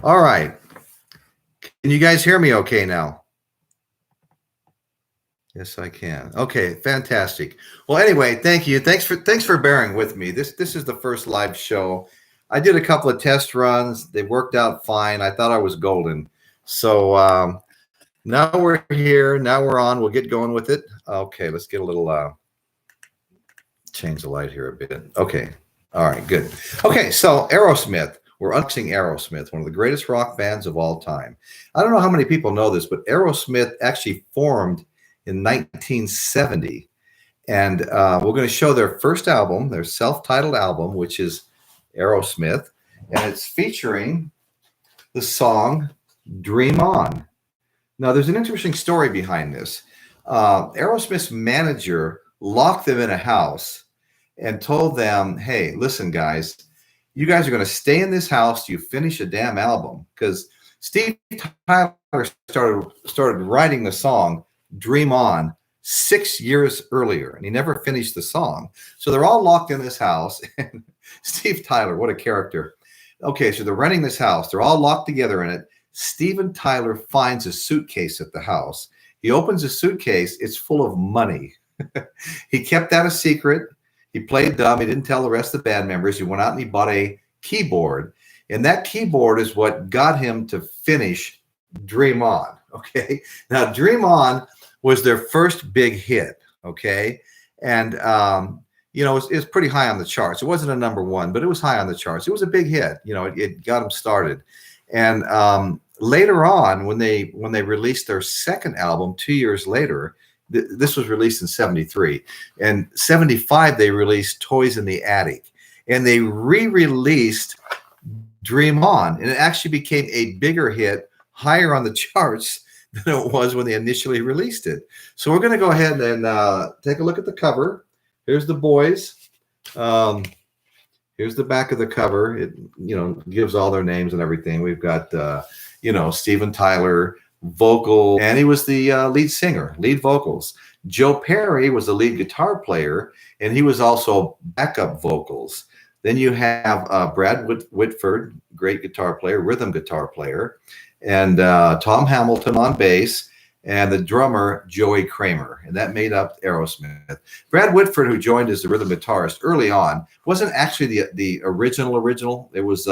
All right. Can you guys hear me okay now? Yes, I can. Okay, fantastic. Well, anyway, thank you. Thanks for bearing with me. This is the first live show. I did a couple of test runs. They worked out fine. I thought I was golden. So now we're here. Now we're on. We'll get going with it. Okay, let's get a little change the light here a bit. Okay. All right, good. Okay, so Aerosmith. We're unboxing Aerosmith, one of the greatest rock bands of all time. I don't know how many people know this, but Aerosmith actually formed in 1970. And we're going to show their first album, their self-titled album, which is Aerosmith. And it's featuring the song Dream On. Now, there's an interesting story behind this. Aerosmith's manager locked them in a house and told them, hey, listen, guys, you guys are going to stay in this house till you finish a damn album. Because Steve Tyler started writing the song Dream On 6 years earlier, and he never finished the song. So they're all locked in this house. And Steve Tyler, what a character. Okay, so they're renting this house. They're all locked together in it. Steven Tyler finds a suitcase at the house. He opens a suitcase. It's full of money. He kept that a secret. He played dumb. He didn't tell the rest of the band members. He went out and he bought a keyboard. And that keyboard is what got him to finish Dream On. Okay. Now, Dream On was their first big hit. Okay. And, you know, it was pretty high on the charts. It wasn't a number one, but it was high on the charts. It was a big hit. You know, it got them started. And later on, when they released their second album 2 years later, this was released in 73. And 75, they released Toys in the Attic. And they re-released Dream On. And it actually became a bigger hit, higher on the charts than it was when they initially released it. So we're going to go ahead and take a look at the cover. Here's the boys. Here's the back of the cover. It, you know, gives all their names and everything. We've got, you know, Steven Tyler, vocal, and he was the lead singer, lead vocals. Joe Perry was the lead guitar player, and he was also backup vocals. Then you have Brad Whitford, great guitar player, rhythm guitar player, and Tom Hamilton on bass, and the drummer, Joey KRAMER, and that made up Aerosmith. Brad Whitford, who joined as the rhythm guitarist early on, wasn't actually the original. It was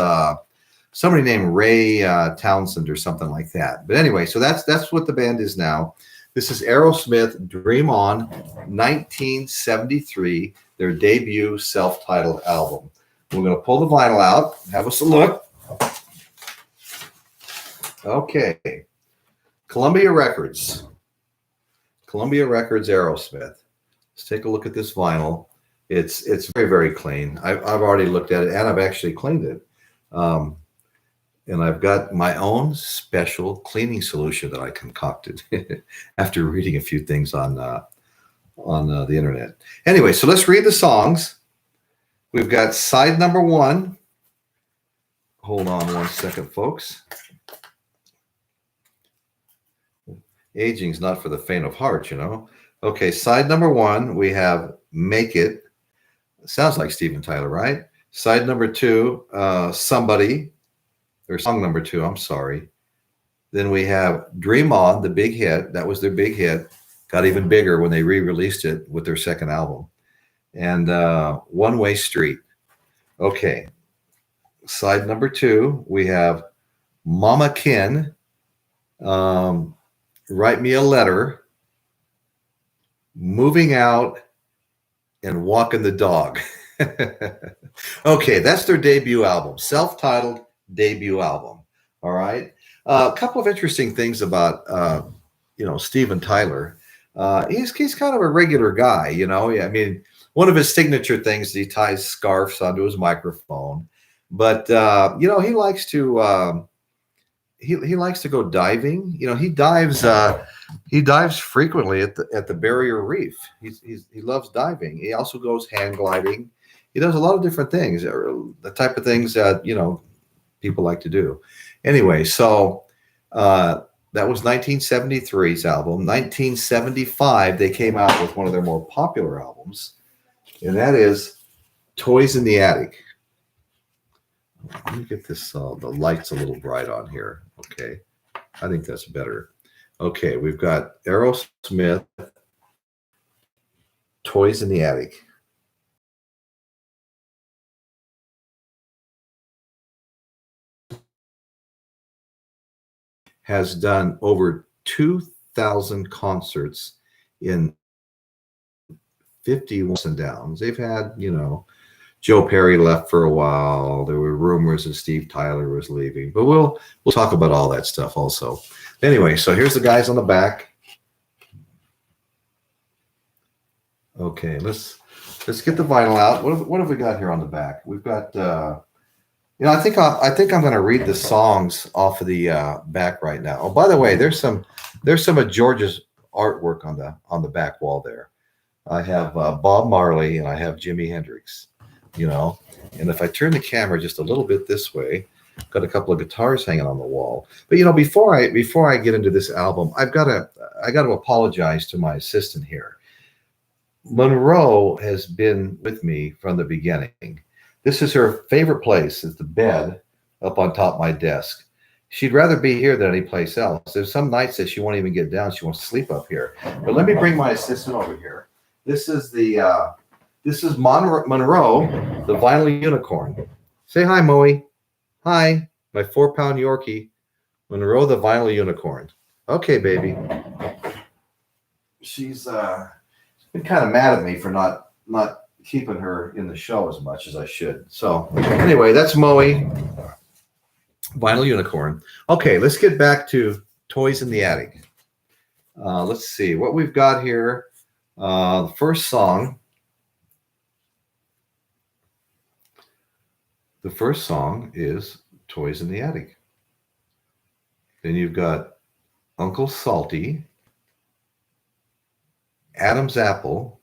somebody named Ray Townsend or something like that. But anyway, so that's what the band is now. This is Aerosmith, Dream On, 1973, their debut self-titled album. We're going to pull the vinyl out, have us a look. Okay. Columbia Records, Aerosmith. Let's take a look at this vinyl. It's very, very clean. I've already looked at it, and I've actually cleaned it. And I've got my own special cleaning solution that I concocted after reading a few things on the internet. Anyway, so let's read the songs. We've got side number 1. Hold on one second, folks. Aging's not for the faint of heart, you know. Okay, side number 1, we have Make It. Sounds like Steven Tyler, right? Side number 2, Somebody. Or song number 2, I'm sorry. Then we have Dream On, the big hit. That was their big hit. Got even bigger when they re-released it with their second album. And One Way Street. Okay. Side number 2, we have Mama Kin, Write Me a Letter, Moving Out, and Walking the Dog. Okay, that's their debut album, self-titled debut album. All right. A couple of interesting things about you know, Steven Tyler. He's kind of a regular guy, you know. I mean, one of his signature things is he ties scarves onto his microphone. But you know, he likes to he likes to go diving. You know, he dives frequently at the Barrier Reef. He loves diving. He also goes hang gliding. He does a lot of different things, the type of things that, you know, people like to do. Anyway, so that was 1973's album. 1975, they came out with one of their more popular albums, and that is Toys in the Attic. Let me get this, the light's a little bright on here. Okay. I think that's better. Okay, we've got Aerosmith, Toys in the Attic. Has done over 2,000 concerts in 50 ups and downs. They've had, you know, Joe Perry left for a while. There were rumors that Steve Tyler was leaving, but we'll talk about all that stuff also. Anyway, so here's the guys on the back. Okay, let's get the vinyl out. What have we got here on the back? We've got you know, I think I'm going to read the songs off of the back right now. Oh, by the way, there's some of George's artwork on the back wall there. I have Bob Marley and I have Jimi Hendrix. You know, and if I turn the camera just a little bit this way, got a couple of guitars hanging on the wall. But you know, before I get into this album, I got to apologize to my assistant here. Monroe has been with me from the beginning. This is her favorite place, is the bed up on top of my desk. She'd rather be here than any place else. There's some nights that she won't even get down. She wants to sleep up here. But let me bring my assistant over here. This is Monroe, the vinyl unicorn. Say hi, Moe. Hi, my 4-pound Yorkie, Monroe, the vinyl unicorn. Okay, baby. She's been kind of mad at me for not keeping her in the show as much as I should. So anyway, that's Moe, vinyl unicorn. Okay, let's get back to Toys in the Attic. Let's see what we've got here. The first song. The first song is Toys in the Attic. Then you've got Uncle Salty, Adam's Apple,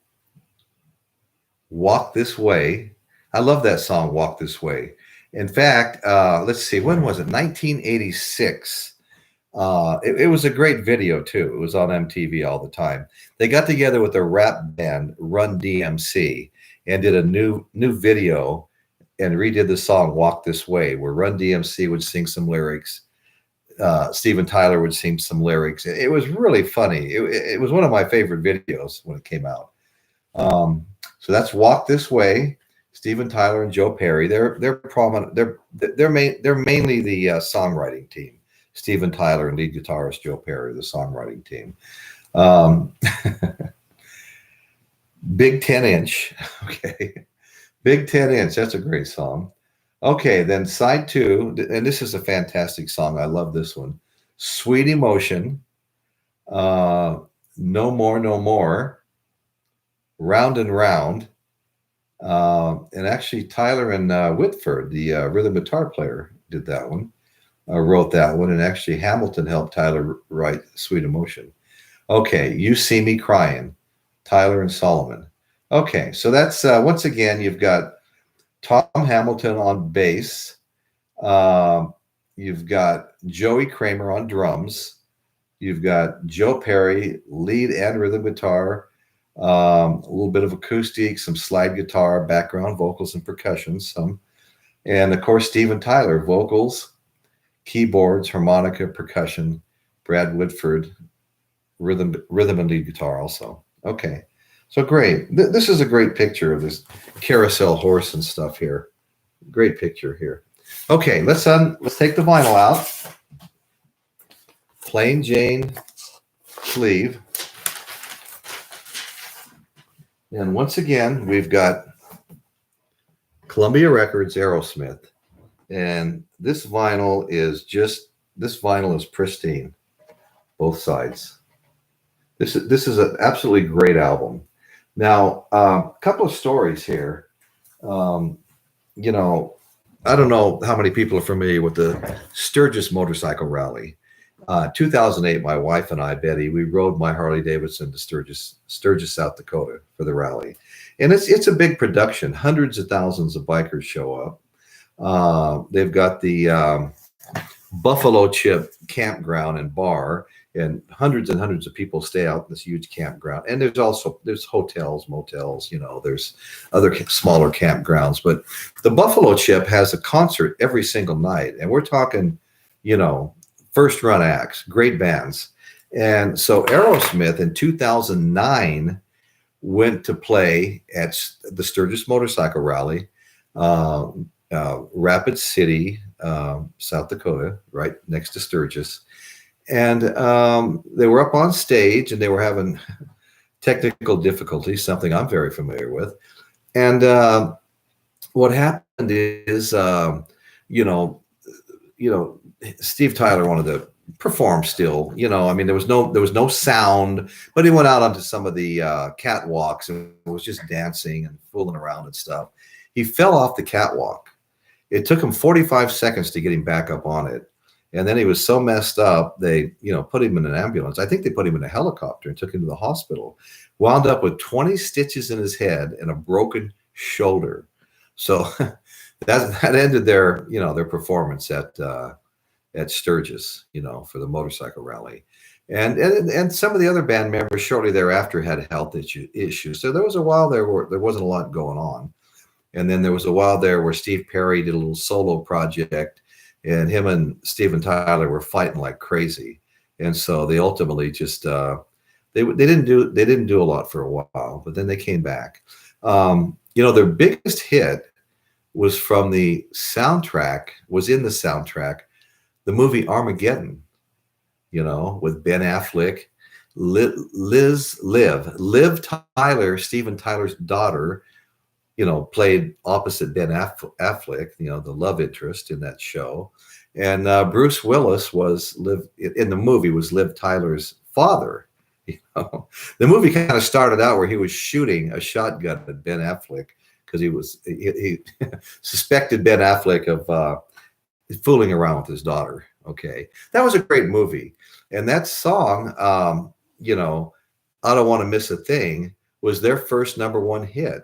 Walk This Way. I love that song, Walk This Way. In fact, let's see, when was it? 1986. It was a great video too. It was on MTV all the time. They got together with a rap band, Run DMC, and did a new video and redid the song Walk This Way, where Run DMC would sing some lyrics. Steven Tyler would sing some lyrics. It was really funny. It was one of my favorite videos when it came out. So that's Walk This Way. Steven Tyler and Joe Perry. They're prominent. They're mainly the songwriting team. Steven Tyler and lead guitarist Joe Perry, the songwriting team. Big 10-inch. Okay. Big 10-inch. That's a great song. Okay, then side 2, and this is a fantastic song. I love this one. Sweet Emotion. No More, No More. Round and Round. And actually, Tyler and Whitford, the rhythm guitar player, did that one. Wrote that one, and actually Hamilton helped Tyler write Sweet Emotion. Okay, You See Me Crying. Tyler and Solomon. Okay, so that's once again, you've got Tom Hamilton on bass. You've got Joey KRAMER on drums. You've got Joe Perry, lead and rhythm guitar. A little bit of acoustic, some slide guitar, background vocals and percussion, some. And of course, Steven Tyler, vocals, keyboards, harmonica, percussion. Brad Whitford, rhythm and lead guitar also. Okay. So great. This is a great picture of this carousel horse and stuff here. Great picture here. Okay, let's take the vinyl out. Plain Jane sleeve. And once again, we've got Columbia Records Aerosmith. And this vinyl is pristine, both sides. This is an absolutely great album. Now, a couple of stories here. You know, I don't know how many people are familiar with the Sturgis Motorcycle Rally. 2008, my wife and I, Betty, we rode my Harley Davidson to Sturgis, South Dakota for the rally. And it's a big production. Hundreds of thousands of bikers show up. They've got the Buffalo Chip campground and bar. and hundreds of people stay out in this huge campground. And there's hotels, motels, there's other smaller campgrounds. But the Buffalo Chip has a concert every single night, and we're talking, first run acts, great bands. And so Aerosmith in 2009 went to play at the Sturgis Motorcycle Rally, Rapid City, South Dakota, right next to Sturgis. And they were up on stage, and they were having technical difficulties, something I'm very familiar with. And what happened is, Steve Tyler wanted to perform still. There was no sound, but he went out onto some of the catwalks and was just dancing and fooling around and stuff. He fell off the catwalk. It took him 45 seconds to get him back up on it. And then he was so messed up, they, put him in an ambulance. I think they put him in a helicopter and took him to the hospital. Wound up with 20 stitches in his head and a broken shoulder. So that ended their, their performance at Sturgis, for the motorcycle rally. And some of the other band members shortly thereafter had health issues. So there was a while there where there wasn't a lot going on. And then there was a while there where Steve Perry did a little solo project, and him and Steven Tyler were fighting like crazy. And so they ultimately just they didn't do a lot for a while, but then they came back. Their biggest hit was from the soundtrack, the movie Armageddon, with Ben Affleck, Liv Tyler, Steven Tyler's daughter, played opposite Ben Affleck, the love interest in that show. And Bruce Willis was in the movie was Liv Tyler's father. The movie kind of started out where he was shooting a shotgun at Ben Affleck because he suspected Ben Affleck of fooling around with his daughter. Okay, that was a great movie. And that song, I Don't Want to Miss a Thing, was their first #1 hit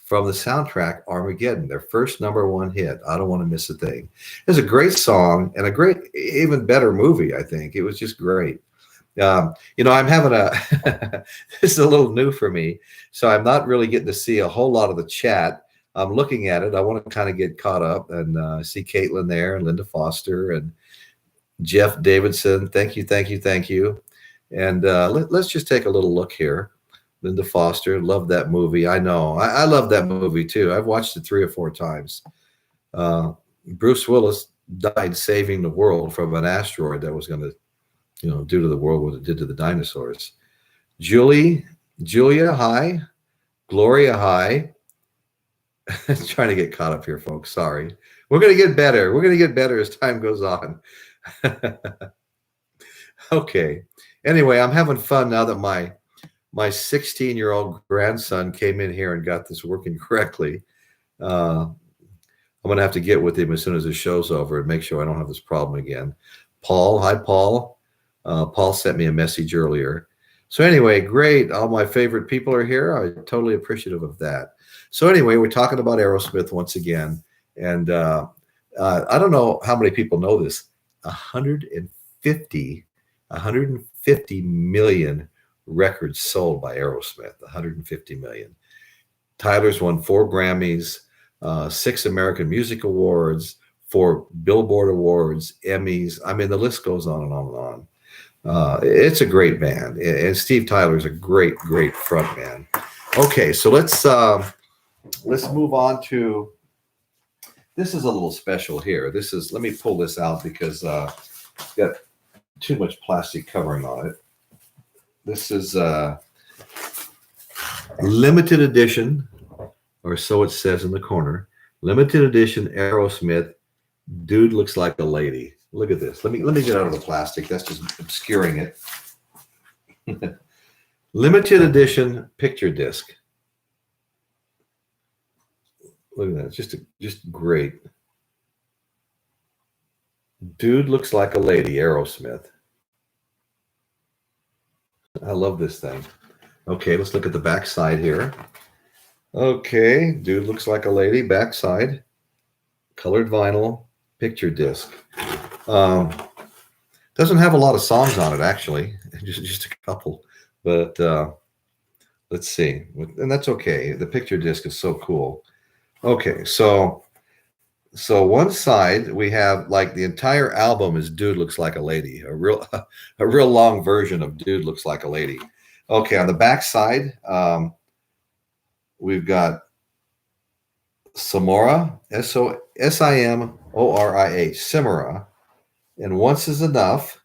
from the soundtrack Armageddon. Their first #1 hit, I Don't Want to Miss a Thing. It's a great song and a great, even better movie, I think. It was just great. I'm having this is a little new for me, so I'm not really getting to see a whole lot of the chat. I'm looking at it. I want to kind of get caught up and see Caitlin there, and Linda Foster, and Jeff Davidson. Thank you. And let's just take a little look here. Linda Foster, love that movie. I know. I love that movie too. I've watched it 3 or 4 times. Bruce Willis died saving the world from an asteroid that was going to, do to the world what it did to the dinosaurs. Julia, hi. Gloria, hi. Trying to get caught up here, folks. Sorry. We're going to get better. We're going to get better as time goes on. Okay. Anyway, I'm having fun now that my 16-year-old grandson came in here and got this working correctly. I'm going to have to get with him as soon as the show's over and make sure I don't have this problem again. Paul, hi, Paul. Paul sent me a message earlier. So anyway, great. All my favorite people are here. I'm totally appreciative of that. So anyway, we're talking about Aerosmith once again. And I don't know how many people know this. 150 million records sold by Aerosmith. 150 million. Tyler's won 4 Grammys, 6 American Music Awards, 4 Billboard Awards, Emmys. I mean, the list goes on and on and on. It's a great band, and Steve Tyler is a great front man. Okay, so let's move on to, this is a little special here. Let me pull this out because it's got too much plastic covering on it. This is limited edition, or so it says in the corner. Limited edition Aerosmith. Dude looks like a lady. Look at this. Let me get out of the plastic. That's just obscuring it. Limited edition picture disc. Look at that. Just great. Dude looks like a lady, Aerosmith. I love this thing. Okay, let's look at the back side here. Okay, dude looks like a lady, back side. Colored vinyl, picture disc. Doesn't have a lot of songs on it, actually, just a couple. But let's see, and that's okay. The picture disc is so cool. Okay, so one side we have like the entire album is "Dude Looks Like a Lady," a real a real long version of "Dude Looks Like a Lady." Okay, on the back side, we've got Samora, Simoria, Simora, and Once Is Enough.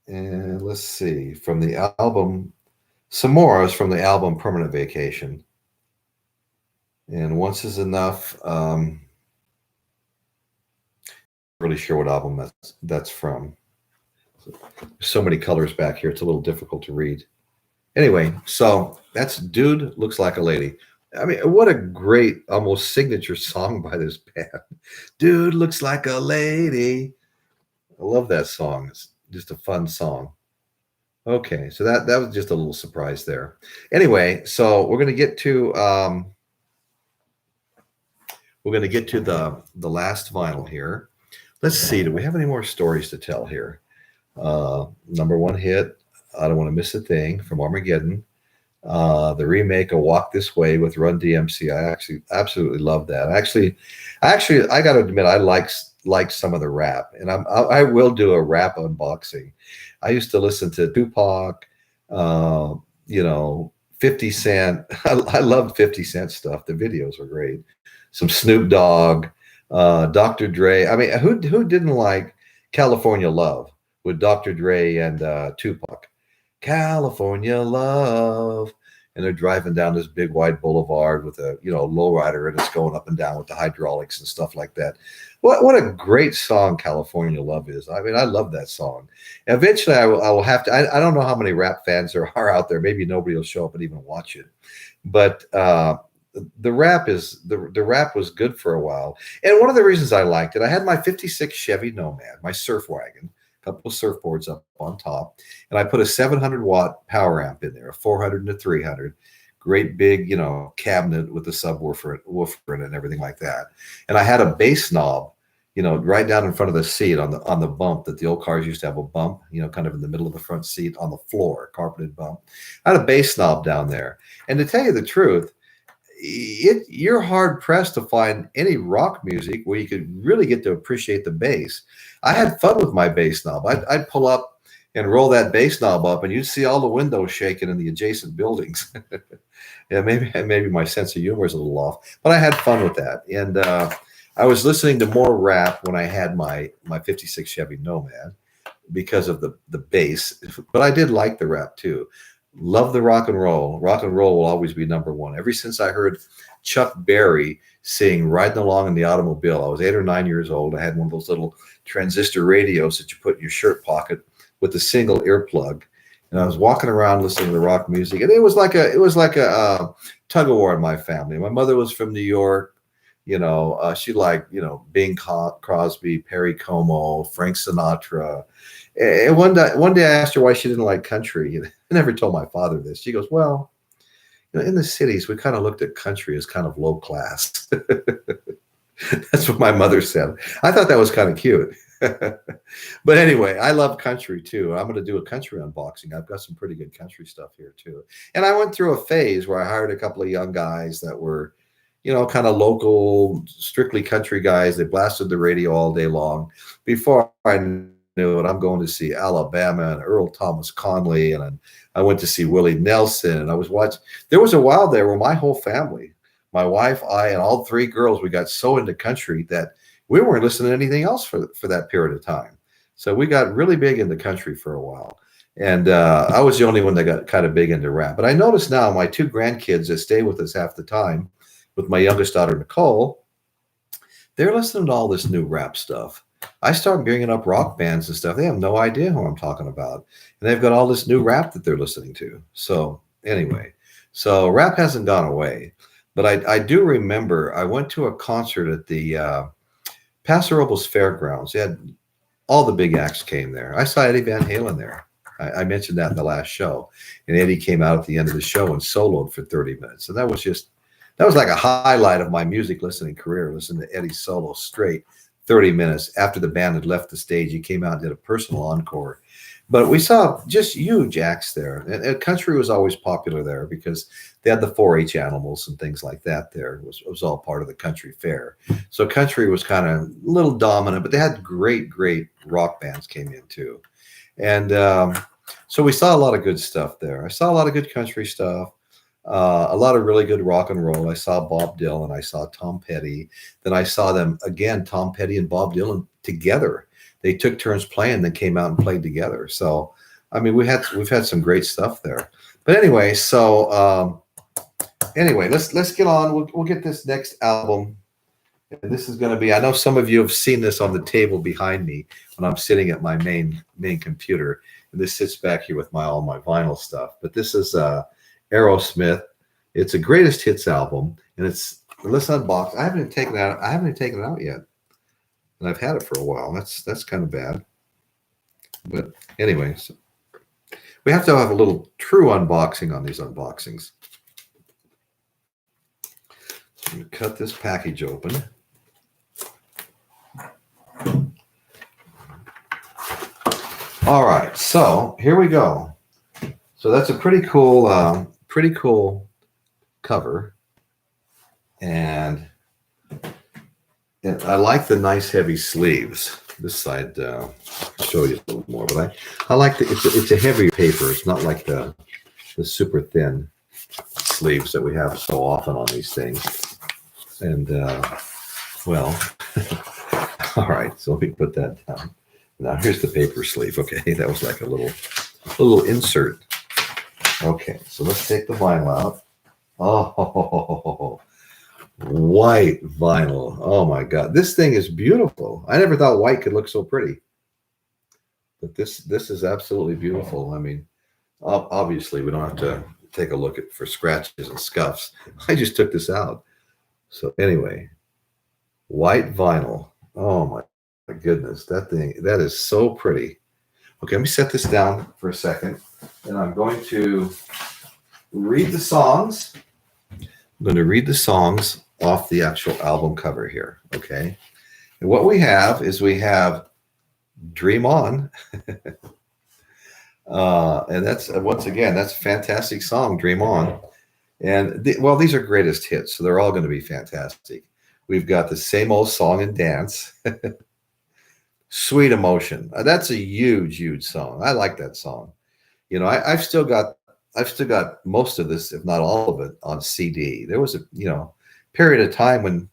And let's see, from the album, Samora is from the album Permanent Vacation. And Once Is Enough, really sure what album that's from. So many colors back here, it's a little difficult to read. Anyway, so that's Dude Looks Like a Lady. I mean, what a great, almost signature song by this band. Dude looks like a lady. I love that song. It's just a fun song. Okay, so that was just a little surprise there. Anyway, so we're gonna get to the last vinyl here. Let's see, do we have any more stories to tell here? Number one hit, I Don't Want to Miss a Thing from Armageddon. The remake of Walk This Way with Run DMC. I actually absolutely love that. Actually, I got to admit, I like some of the rap, and I will do a rap unboxing. I used to listen to Tupac, 50 Cent. I loved 50 Cent stuff. The videos were great. Some Snoop Dogg, Dr. Dre. I mean, who didn't like California Love with Dr. Dre and Tupac? California Love. And they're driving down this big wide boulevard with a lowrider, and it's going up and down with the hydraulics and stuff like that. What a great song California Love is. I mean, I love that song. Eventually I will have to, I don't know how many rap fans there are out there. Maybe nobody will show up and even watch it. But the rap was good for a while. And one of the reasons I liked it, I had my 56 Chevy Nomad, my surf wagon, a couple of surfboards up on top, and I put a 700-watt power amp in there, a 400 and a 300, great big, cabinet with the subwoofer in it and everything like that. And I had a bass knob, right down in front of the seat on the bump that the old cars used to have a bump, kind of in the middle of the front seat on the floor, carpeted bump. I had a bass knob down there. And to tell you the truth, you're hard pressed to find any rock music where you could really get to appreciate the bass. I had fun with my bass knob. I'd pull up and roll that bass knob up, and you'd see all the windows shaking in the adjacent buildings. Yeah, maybe my sense of humor is a little off, but I had fun with that. And I was listening to more rap when I had my 56 Chevy Nomad because of the bass, but I did like the rap too. Love the rock and roll. Rock and roll will always be number one. Ever since I heard Chuck Berry sing Riding Along in the Automobile, I was 8 or 9 years old. I had one of those little transistor radios that you put in your shirt pocket with a single earplug. And I was walking around listening to rock music. And it was like a tug of war in my family. My mother was from New York. She liked, Bing Crosby, Perry Como, Frank Sinatra. And one day I asked her why she didn't like country. I never told my father this. She goes, well, in the cities, we kind of looked at country as kind of low class. That's what my mother said. I thought that was kind of cute. But anyway, I love country too. I'm going to do a country unboxing. I've got some pretty good country stuff here too. And I went through a phase where I hired a couple of young guys that were, kind of local, strictly country guys. They blasted the radio all day long. Before I knew it, I'm going to see Alabama and Earl Thomas Conley, and I went to see Willie Nelson. And I was watching. There was a while there where my whole family, my wife, I, and all three girls, we got so into country that we weren't listening to anything else for that period of time. So we got really big into country for a while. And I was the only one that got kind of big into rap. But I notice now my two grandkids that stay with us half the time, with my youngest daughter, Nicole, they're listening to all this new rap stuff. I start bringing up rock bands and stuff. They have no idea who I'm talking about. And they've got all this new rap that they're listening to. So anyway, so rap hasn't gone away. But I do remember I went to a concert at the Paso Robles Fairgrounds. They had all the big acts came there. I saw Eddie Van Halen there. I mentioned that in the last show. And Eddie came out at the end of the show and soloed for 30 minutes. And that was like a highlight of my music listening career, listening to Eddie solo straight 30 minutes after the band had left the stage. He came out and did a personal encore. But we saw just huge acts there. And country was always popular there because they had the 4-H animals and things like that there. It was all part of the country fair. So country was kind of a little dominant, but they had great rock bands came in too. And so we saw a lot of good stuff there. I saw a lot of good country stuff, a lot of really good rock and roll. I saw Bob Dylan, I saw Tom Petty. Then I saw them again, Tom Petty and Bob Dylan together. They took turns playing, then came out and played together. So, I mean, we've had some great stuff there. But anyway, so anyway, let's get on. We'll get this next album. And this is going to be, I know some of you have seen this on the table behind me when I'm sitting at my main computer. And this sits back here with all my vinyl stuff. But this is Aerosmith. It's a greatest hits album, and let's unbox. I haven't even taken it out yet. And I've had it for a while. That's kind of bad. But anyway, so we have to have a little true unboxing on these unboxings. So I'm going to cut this package open. All right, so here we go. So that's a pretty cool cover, and I like the nice heavy sleeves. This side, I'll show you a little more, but I like it's a heavier paper. It's not like the super thin sleeves that we have so often on these things. And well, all right. So let me put that down. Now here's the paper sleeve. Okay, that was like a little insert. Okay, so let's take the vinyl out. Oh, white vinyl. Oh my God, this thing is beautiful. I never thought white could look so pretty, but this is absolutely beautiful. I mean, obviously we don't have to take a look for scratches and scuffs. I just took this out. So anyway, white vinyl. Oh my goodness, that is so pretty. Okay, let me set this down for a second, and I'm going to read the songs. I'm going to read the songs off the actual album cover here, okay? And what we have is Dream On. And that's, once again, that's a fantastic song, Dream On. And, well, these are greatest hits, so they're all going to be fantastic. We've got the Same Old Song and Dance. Sweet Emotion. That's a huge song. I like that song. You know, I've still got most of this, if not all of it, on CD. There was a period of time when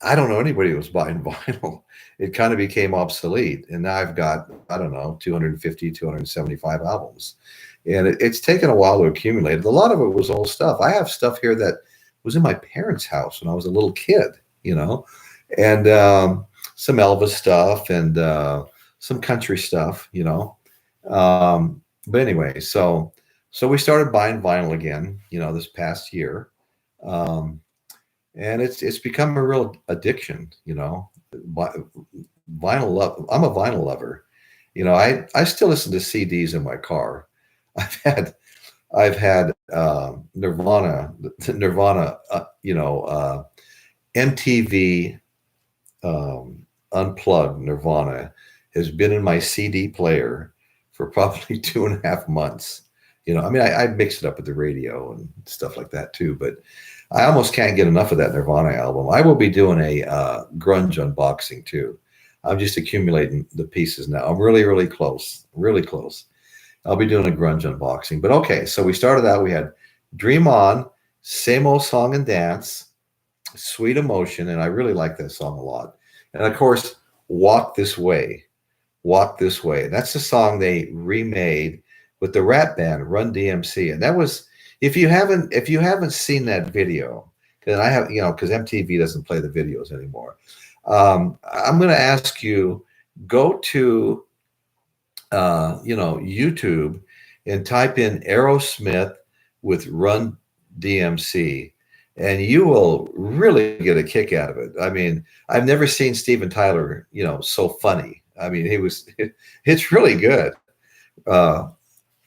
I don't know anybody who was buying vinyl. It kind of became obsolete, and now I've got, I don't know, 250, 275 albums, and it's taken a while to accumulate. A lot of it was old stuff. I have stuff here that was in my parents' house when I was a little kid, and some Elvis stuff and some country stuff, but anyway, so we started buying vinyl again, this past year. And it's become a real addiction, vinyl love. I'm a vinyl lover. I still listen to CDs in my car. I've had Nirvana, MTV Unplugged Nirvana has been in my CD player for probably 2.5 months. I mix it up with the radio and stuff like that too, but I almost can't get enough of that Nirvana album. I will be doing a grunge unboxing too. I'm just accumulating the pieces now. I'm really close, I'll be doing a grunge unboxing. But okay, so we started out, we had Dream On, Same Old Song and Dance, Sweet Emotion, and I really like that song a lot. And of course, Walk This Way. That's the song they remade with the rap band Run DMC. And that was, if you haven't seen that video, because I have, because MTV doesn't play the videos anymore. I'm going to ask you, go to, YouTube and type in Aerosmith with Run DMC, and you will really get a kick out of it. I mean, I've never seen Steven Tyler, so funny. I mean, it's really good.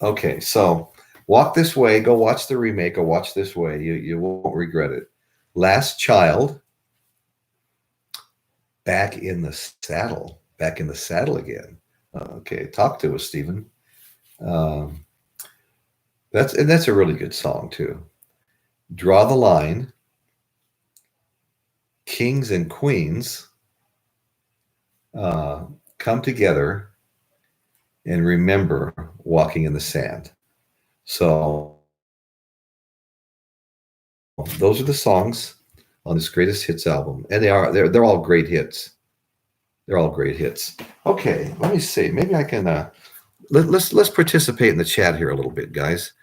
Okay, so Walk This Way, go watch the remake of Watch This Way. You won't regret it. Last Child, Back in the saddle. Back in the saddle again. Okay, talk to us, Stephen. Um, that's a really good song too. Draw the line. Kings and queens uh, come together and remember walking in the sand. So those are the songs on this greatest hits album, and they're all great hits. They're all great hits. Okay, let me see. Maybe I can let's participate in the chat here a little bit, guys.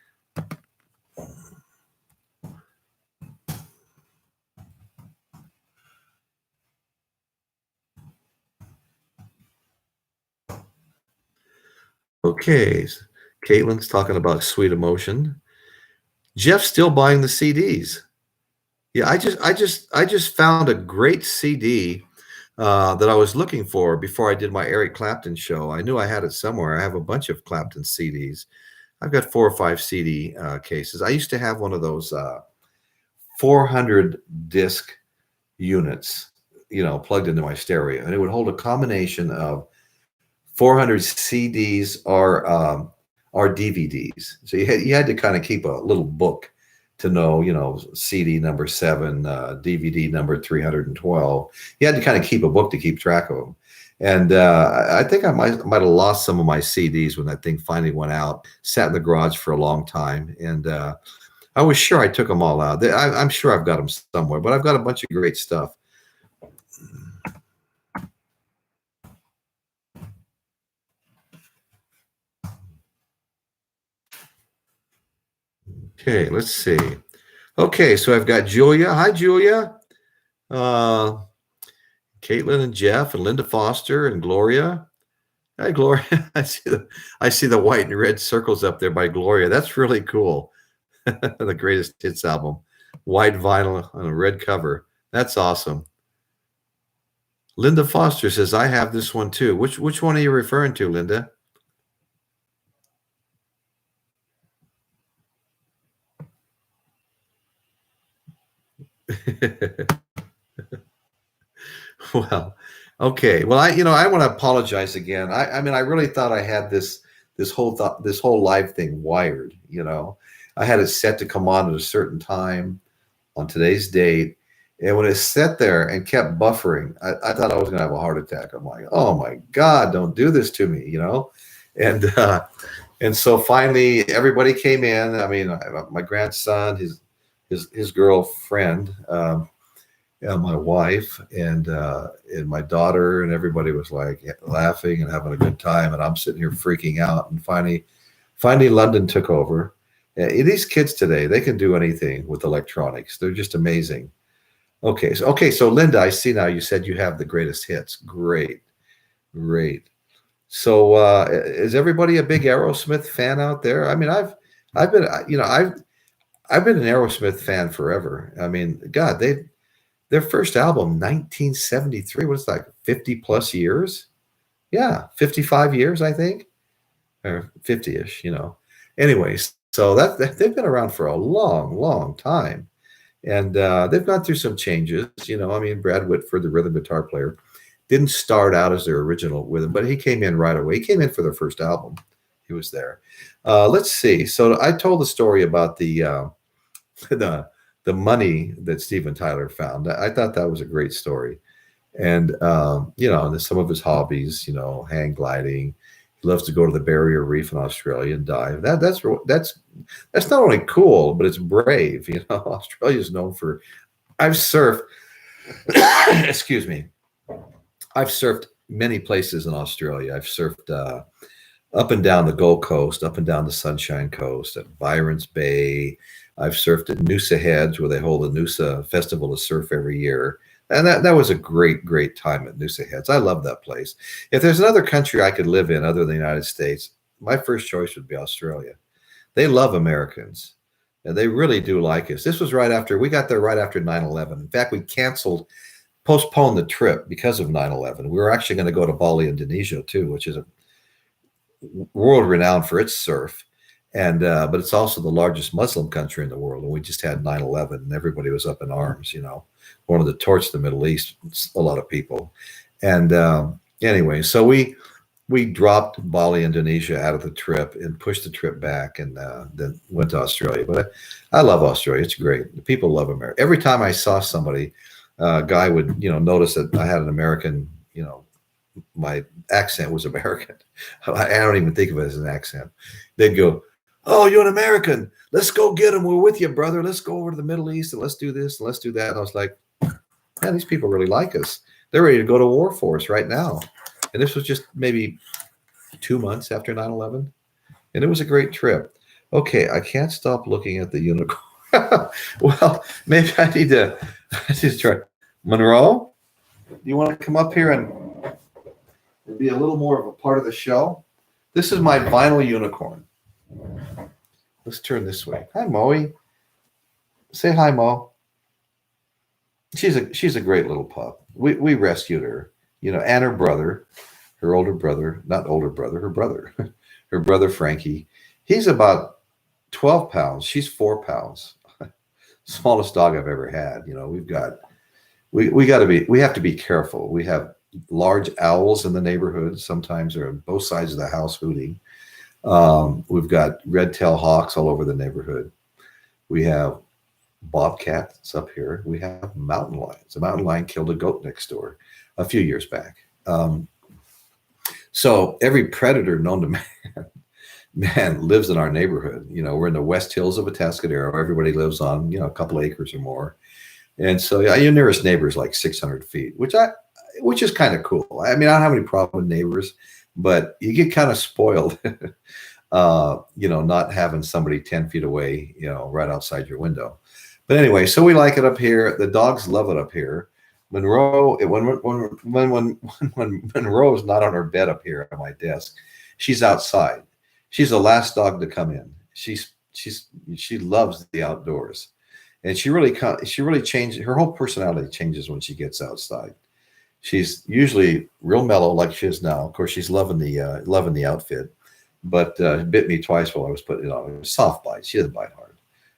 Okay, Caitlin's talking about Sweet Emotion. Jeff's still buying the CDs. Yeah, I just found a great CD that I was looking for before I did my Eric Clapton show. I knew I had it somewhere. I have a bunch of Clapton CDs. I've got 4 or 5 CD cases. I used to have one of those 400 disc units, plugged into my stereo, and it would hold a combination of 400 CDs or DVDs. So you had to kind of keep a little book to know, CD number 7, DVD number 312. You had to kind of keep a book to keep track of them. And I think I might have lost some of my CDs when that thing finally went out. Sat in the garage for a long time, and I was sure I took them all out. I'm sure I've got them somewhere, but I've got a bunch of great stuff. Okay, let's see. Okay, so I've got Julia. Hi, Julia. Caitlin and Jeff and Linda Foster and Gloria. Hi, Gloria. I see the white and red circles up there by Gloria. That's really cool. The greatest hits album. White vinyl on a red cover. That's awesome. Linda Foster says, I have this one too. Which one are you referring to, Linda? Well, okay. Well, I want to apologize again. I mean, I really thought I had this whole live thing wired. I had it set to come on at a certain time on today's date, and when it sat there and kept buffering, I thought I was going to have a heart attack. I'm like, oh my God, don't do this to me, and so finally everybody came in. I mean, my grandson, his girlfriend. My wife and my daughter, and everybody was like laughing and having a good time, and I'm sitting here freaking out. And finally London took over. These kids today, they can do anything with electronics. They're just amazing. Okay, so Linda, I see now you said you have the greatest hits. Great. So is everybody a big Aerosmith fan out there? I mean, I've been I've been an Aerosmith fan forever. I mean, God, their first album, 1973, was like 50 plus years. Yeah, 55 years, I think, or 50-ish, Anyways, so they've been around for a long time. And they've gone through some changes, I mean, Brad Whitford, the rhythm guitar player, didn't start out as their original with them, but he came in right away. He came in for their first album. He was there. Let's see. So I told the story about the money that Steven Tyler found. I thought that was a great story. And, and some of his hobbies, hang gliding. He loves to go to the Barrier Reef in Australia and dive. That's not only cool, but it's brave. Australia is known for, I've surfed, excuse me. I've surfed many places in Australia. I've surfed up and down the Gold Coast, up and down the Sunshine Coast, at Byron's Bay. I've surfed at Noosa Heads, where they hold a Noosa Festival of Surf every year. And that was a great time at Noosa Heads. I love that place. If there's another country I could live in other than the United States, my first choice would be Australia. They love Americans, and they really do like us. This was we got there right after 9/11. In fact, we postponed the trip because of 9/11. We were actually going to go to Bali, Indonesia, too, which is a world renowned for its surf. And but it's also the largest Muslim country in the world, and we just had 9/11, and everybody was up in arms, wanted to torch the Middle East, a lot of people. And anyway, so we dropped Bali, Indonesia out of the trip and pushed the trip back, and then went to Australia. But I love Australia. It's great. The people love America. Every time I saw somebody, a guy would, notice that I had an American, my accent was American. I don't even think of it as an accent. They'd go, "Oh, you're an American. Let's go get them. We're with you, brother. Let's go over to the Middle East and let's do this and let's do that." And I was like, man, these people really like us. They're ready to go to war for us right now. And this was just maybe 2 months after 9/11. And it was a great trip. Okay, I can't stop looking at the unicorn. Well, maybe I need to just try. Monroe, do you want to come up here and be a little more of a part of the show? This is my vinyl unicorn. Let's turn this way. Hi, Moe. Say hi, Mo. She's a great little pup. We rescued her, and her brother, her older brother, not older brother, her brother, her brother Frankie. He's about 12 pounds. She's 4 pounds. Smallest dog I've ever had. We have to be careful. We have large owls in the neighborhood. Sometimes they're on both sides of the house hooting. We've got red-tailed hawks all over the neighborhood. We have bobcats up here. We have mountain lions. A mountain lion killed a goat next door a few years back. So every predator known to man lives in our neighborhood. We're in the West Hills of Atascadero. Everybody lives on, a couple acres or more. And so your nearest neighbor is like 600 feet, which is kind of cool. I mean, I don't have any problem with neighbors, but you get kind of spoiled, not having somebody 10 feet away, right outside your window. But anyway, so we like it up here. The dogs love it up here. Monroe, when Monroe is not on her bed up here on my desk, she's outside. She's the last dog to come in. She loves the outdoors, and she really changes. Her whole personality changes when she gets outside. She's usually real mellow, like she is now. Of course, she's loving the outfit, but bit me twice while I was putting it on. It was a soft bite. She doesn't bite hard.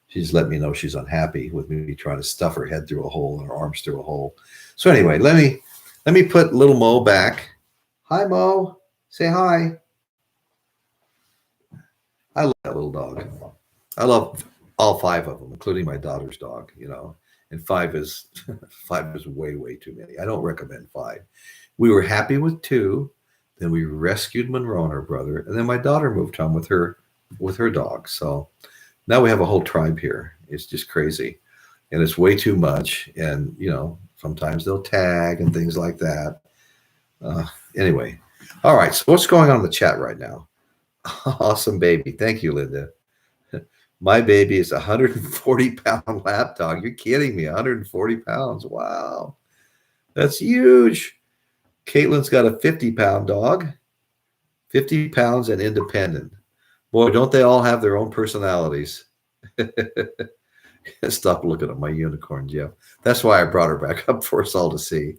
She just let me know she's unhappy with me trying to stuff her head through a hole and her arms through a hole. So anyway, let me put little Mo back. Hi, Mo. Say hi. I love that little dog. I love all 5 of them, including my daughter's dog. And 5 is way, way too many. I don't recommend 5. We were happy with 2. Then we rescued Monroe and her brother, and then my daughter moved home with her dog. So now we have a whole tribe here. It's just crazy, and it's way too much. And sometimes they'll tag and things like that. Anyway, all right. So what's going on in the chat right now? Awesome baby. Thank you, Linda. My baby is a 140-pound lap dog. You're kidding me. 140 pounds. Wow. That's huge. Caitlin's got a 50-pound dog. 50 pounds and independent. Boy, don't they all have their own personalities. Stop looking at my unicorn, Jeff. That's why I brought her back up for us all to see.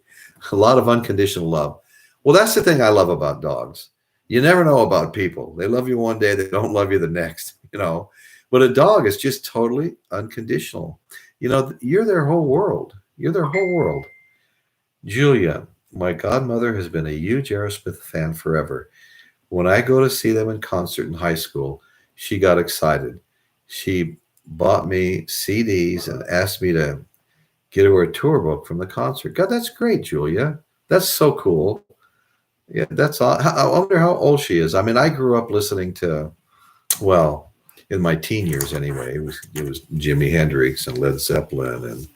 A lot of unconditional love. Well, that's the thing I love about dogs. You never know about people. They love you one day, they don't love you the next, But a dog is just totally unconditional. You're their whole world. You're their whole world. Julia, my godmother has been a huge Aerosmith fan forever. When I go to see them in concert in high school, she got excited. She bought me CDs and asked me to get her a tour book from the concert. God, that's great, Julia. That's so cool. Yeah, that's all. I wonder how old she is. I mean, I grew up listening to, well, in my teen years anyway, it was Jimi Hendrix and Led Zeppelin and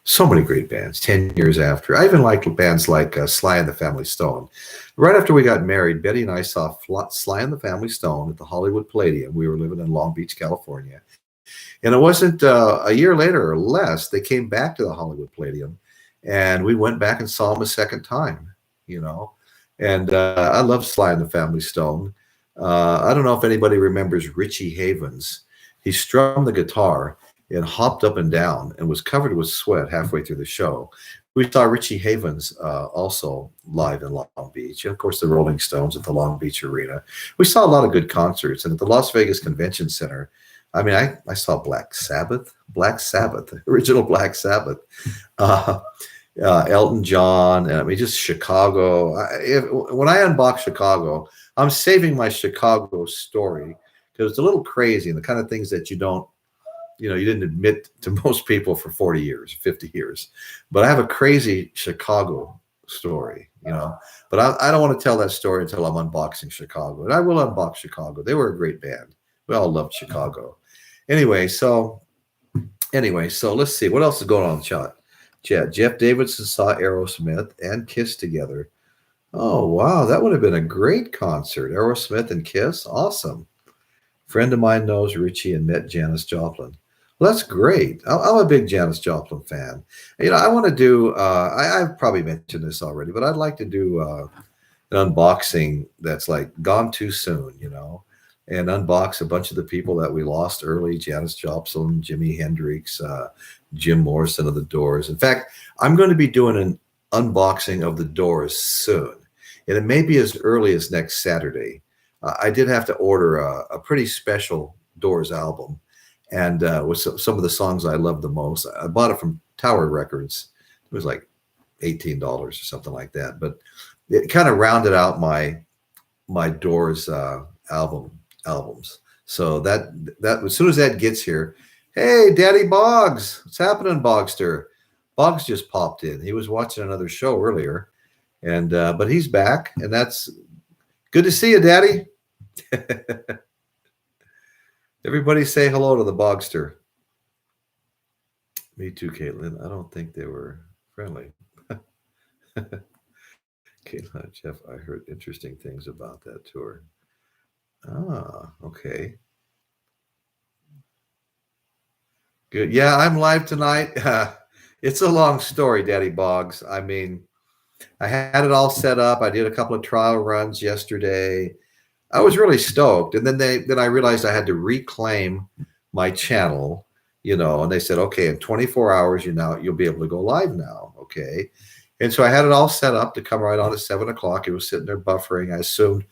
so many great bands. 10 years after, I even liked bands like Sly and the Family Stone. Right after we got married, Betty and I saw Sly and the Family Stone at the Hollywood Palladium. We were living in Long Beach, California. And it wasn't a year later or less, they came back to the Hollywood Palladium, and we went back and saw them a second time, And I love Sly and the Family Stone. I don't know if anybody remembers Richie Havens. He strummed the guitar and hopped up and down and was covered with sweat halfway through the show. We saw Richie Havens also live in Long Beach. And of course, the Rolling Stones at the Long Beach Arena. We saw a lot of good concerts. And at the Las Vegas Convention Center, I mean, I saw Black Sabbath, original Black Sabbath, uh, Elton John, and I mean, just Chicago. When I unbox Chicago, I'm saving my Chicago story because it's a little crazy and the kind of things that you don't, you didn't admit to most people for 40 years, 50 years. But I have a crazy Chicago story, but I don't want to tell that story until I'm unboxing Chicago. And I will unbox Chicago. They were a great band. We all loved Chicago. Anyway, so let's see. What else is going on in the chat? Jeff Davidson saw Aerosmith and Kiss together. Oh, wow. That would have been a great concert. Aerosmith and Kiss. Awesome. Friend of mine knows Richie and met Janis Joplin. Well, that's great. I'm a big Janis Joplin fan. I want to do, I've probably mentioned this already, but I'd like to do an unboxing that's like gone too soon, and unbox a bunch of the people that we lost early: Janis Joplin, Jimi Hendrix, Jim Morrison of the Doors. In fact, I'm going to be doing an unboxing of the Doors soon, and it may be as early as next Saturday. I did have to order a pretty special Doors album, and with some of the songs I love the most. I bought it from Tower Records. It was like $18 or something like that, but it kind of rounded out my Doors albums. So that as soon as that gets here, hey, Daddy Boggs, what's happening, Bogster? Boggs just popped in. He was watching another show earlier, and but he's back, and that's good to see you, Daddy. Everybody say hello to the Bogster. Me too, Caitlin. I don't think they were friendly. Caitlin, Jeff, I heard interesting things about that tour. Ah, okay. Good. Yeah, I'm live tonight. It's a long story, Daddy Boggs. I mean, I had it all set up. I did a couple of trial runs yesterday. I was really stoked. And then I realized I had to reclaim my channel, and they said, okay, in 24 hours, you'll be able to go live now. Okay. And so I had it all set up to come right on at 7 o'clock. It was sitting there buffering. I assumed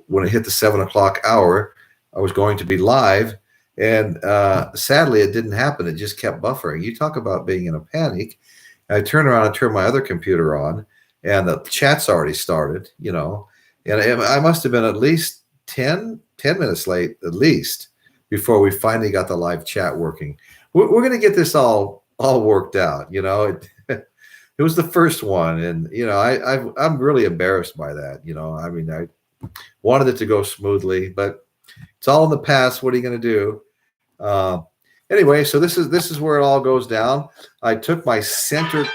when it hit the 7 o'clock hour, I was going to be live. And sadly, it didn't happen. It just kept buffering. You talk about being in a panic. I turned around and turned my other computer on, and the chat's already started, and I must have been at least 10 minutes late, at least, before we finally got the live chat working. We're going to get this all worked out. It was the first one, and I'm really embarrassed by that. I mean, I wanted it to go smoothly, but it's all in the past. What are you going to do? Anyway, so this is where it all goes down. I took my center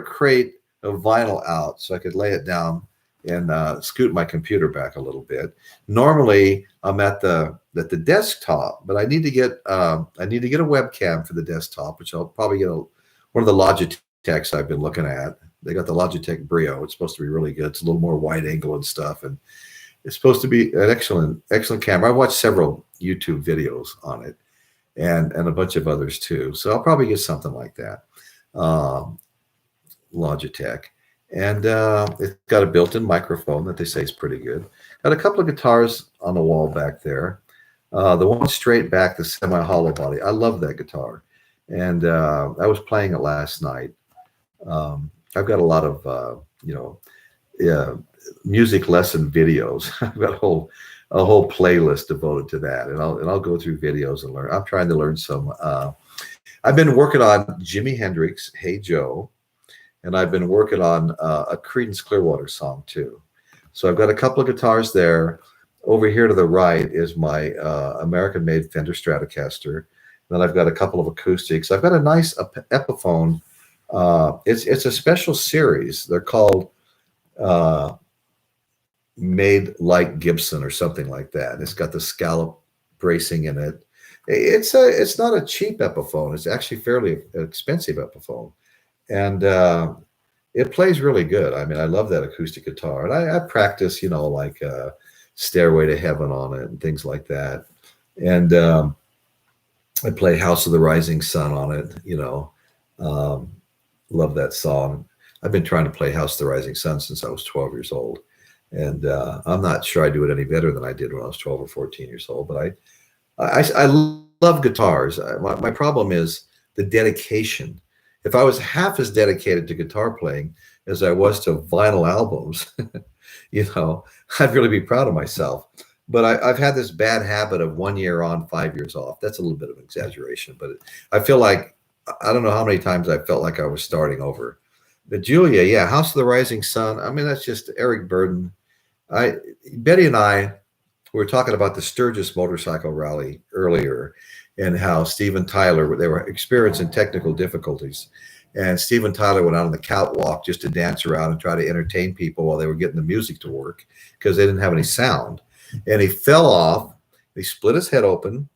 crate of vinyl out so I could lay it down and scoot my computer back a little bit. Normally, I'm at the desktop, but I need to get a webcam for the desktop, which I'll probably get one of the Logitechs I've been looking at. They got the Logitech Brio. It's supposed to be really good. It's a little more wide angle and stuff, and it's supposed to be an excellent camera. I've watched several YouTube videos on it, and a bunch of others too. So I'll probably get something like that, Logitech. And it's got a built-in microphone that they say is pretty good. Got a couple of guitars on the wall back there. The one straight back, the semi-hollow body. I love that guitar. And I was playing it last night. I've got a lot of, music lesson videos. I've got a whole playlist devoted to that. And I'll go through videos and learn. I'm trying to learn some. I've been working on Jimi Hendrix, Hey Joe. And I've been working on a Creedence Clearwater song too. So I've got a couple of guitars there. Over here to the right is my American-made Fender Stratocaster. Then I've got a couple of acoustics. I've got a nice Epiphone. It's a special series. They're called Made Like Gibson or something like that. And it's got the scallop bracing in it. It's not a cheap Epiphone. It's actually fairly expensive Epiphone. And it plays really good. I mean, I love that acoustic guitar. And I practice, like Stairway to Heaven on it and things like that. And I play House of the Rising Sun on it, love that song. I've been trying to play House of the Rising Sun since I was 12 years old. And I'm not sure I do it any better than I did when I was 12 or 14 years old. But I love guitars. My problem is the dedication. If I was half as dedicated to guitar playing as I was to vinyl albums, I'd really be proud of myself. But I've had this bad habit of 1 year on, 5 years off. That's a little bit of an exaggeration, but I feel like I don't know how many times I felt like I was starting over. But Julia, yeah, House of the Rising Sun. I mean, that's just Eric Burden. I Betty and I we were talking about the Sturgis motorcycle rally earlier and how Steven Tyler, they were experiencing technical difficulties. And Steven Tyler went out on the catwalk just to dance around and try to entertain people while they were getting the music to work because they didn't have any sound. And he fell off. He split his head open,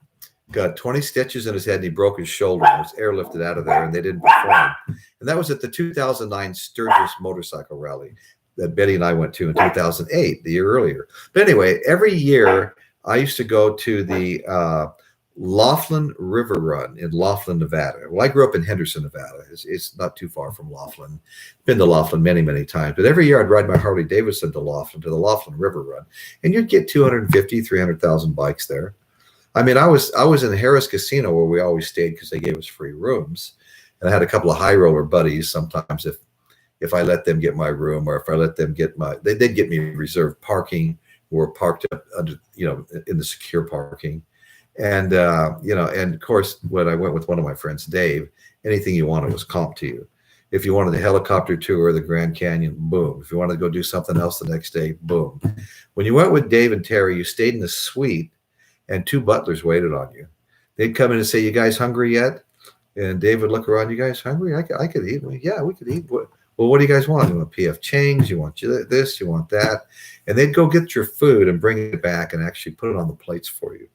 got 20 stitches in his head, and he broke his shoulder and was airlifted out of there, and they didn't perform. And that was at the 2009 Sturgis motorcycle rally that Betty and I went to in 2008, the year earlier. But anyway, every year I used to go to the Laughlin River Run in Laughlin, Nevada. Well, I grew up in Henderson, Nevada. It's not too far from Laughlin. Been to Laughlin many, many times. But every year I'd ride my Harley Davidson to the Laughlin River Run. And you'd get 250, 300,000 bikes there. I mean, I was in Harris Casino where we always stayed because they gave us free rooms. And I had a couple of high roller buddies. Sometimes if I let them get my room or if I let them get they'd get me reserved parking. We're parked up under, in the secure parking. And, and of course, when I went with one of my friends, Dave, anything you wanted was comp to you. If you wanted the helicopter tour, the Grand Canyon, boom. If you wanted to go do something else the next day, boom. When you went with Dave and Terry, you stayed in the suite and two butlers waited on you. They'd come in and say, "You guys hungry yet?" And Dave would look around, "You guys hungry? I could eat." "Yeah, we could eat." "Well, what do you guys want? You want PF Chang's? You want this? You want that?" And they'd go get your food and bring it back and actually put it on the plates for you.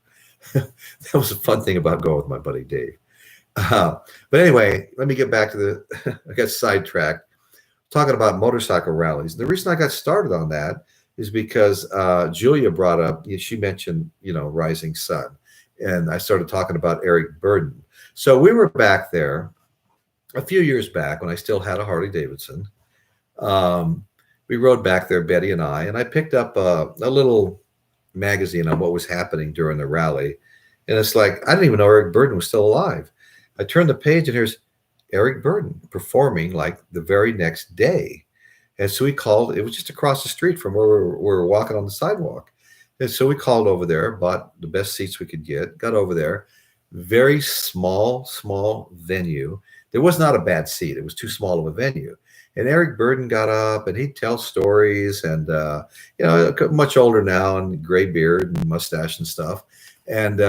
That was a fun thing about going with my buddy Dave. But anyway, let me get back to I got sidetracked talking about motorcycle rallies. The reason I got started on that is because Julia brought up, she mentioned, Rising Sun. And I started talking about Eric Burden. So we were back there a few years back when I still had a Harley Davidson. We rode back there, Betty and I picked up a little magazine on what was happening during the rally. And it's like, I didn't even know Eric Burden was still alive. I turned the page and here's Eric Burden performing like the very next day. And so we called, it was just across the street from where we were walking on the sidewalk. And so we called over there, bought the best seats we could get, got over there. Very small venue. There was not a bad seat. It was too small of a venue. And Eric Burden got up and he'd tell stories and, much older now and gray beard and mustache and stuff. And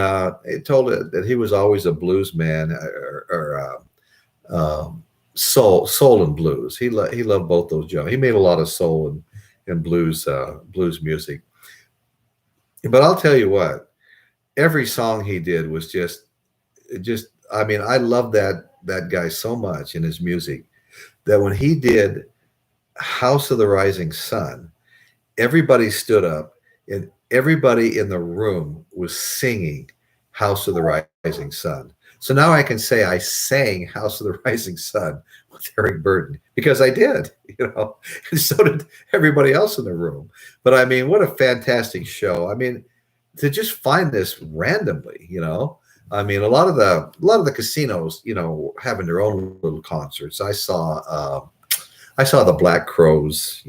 he told it that he was always a blues man or soul and blues. He loved both those genres. He made a lot of soul and blues music. But I'll tell you what, every song he did was just, I mean, I love that guy so much in his music that when he did House of the Rising Sun, everybody stood up and everybody in the room was singing House of the Rising Sun. So now I can say I sang House of the Rising Sun with Eric Burden because I did, and so did everybody else in the room. But I mean, what a fantastic show. I mean, to just find this randomly, I mean, a lot of the casinos, having their own little concerts. I saw the Black Crowes,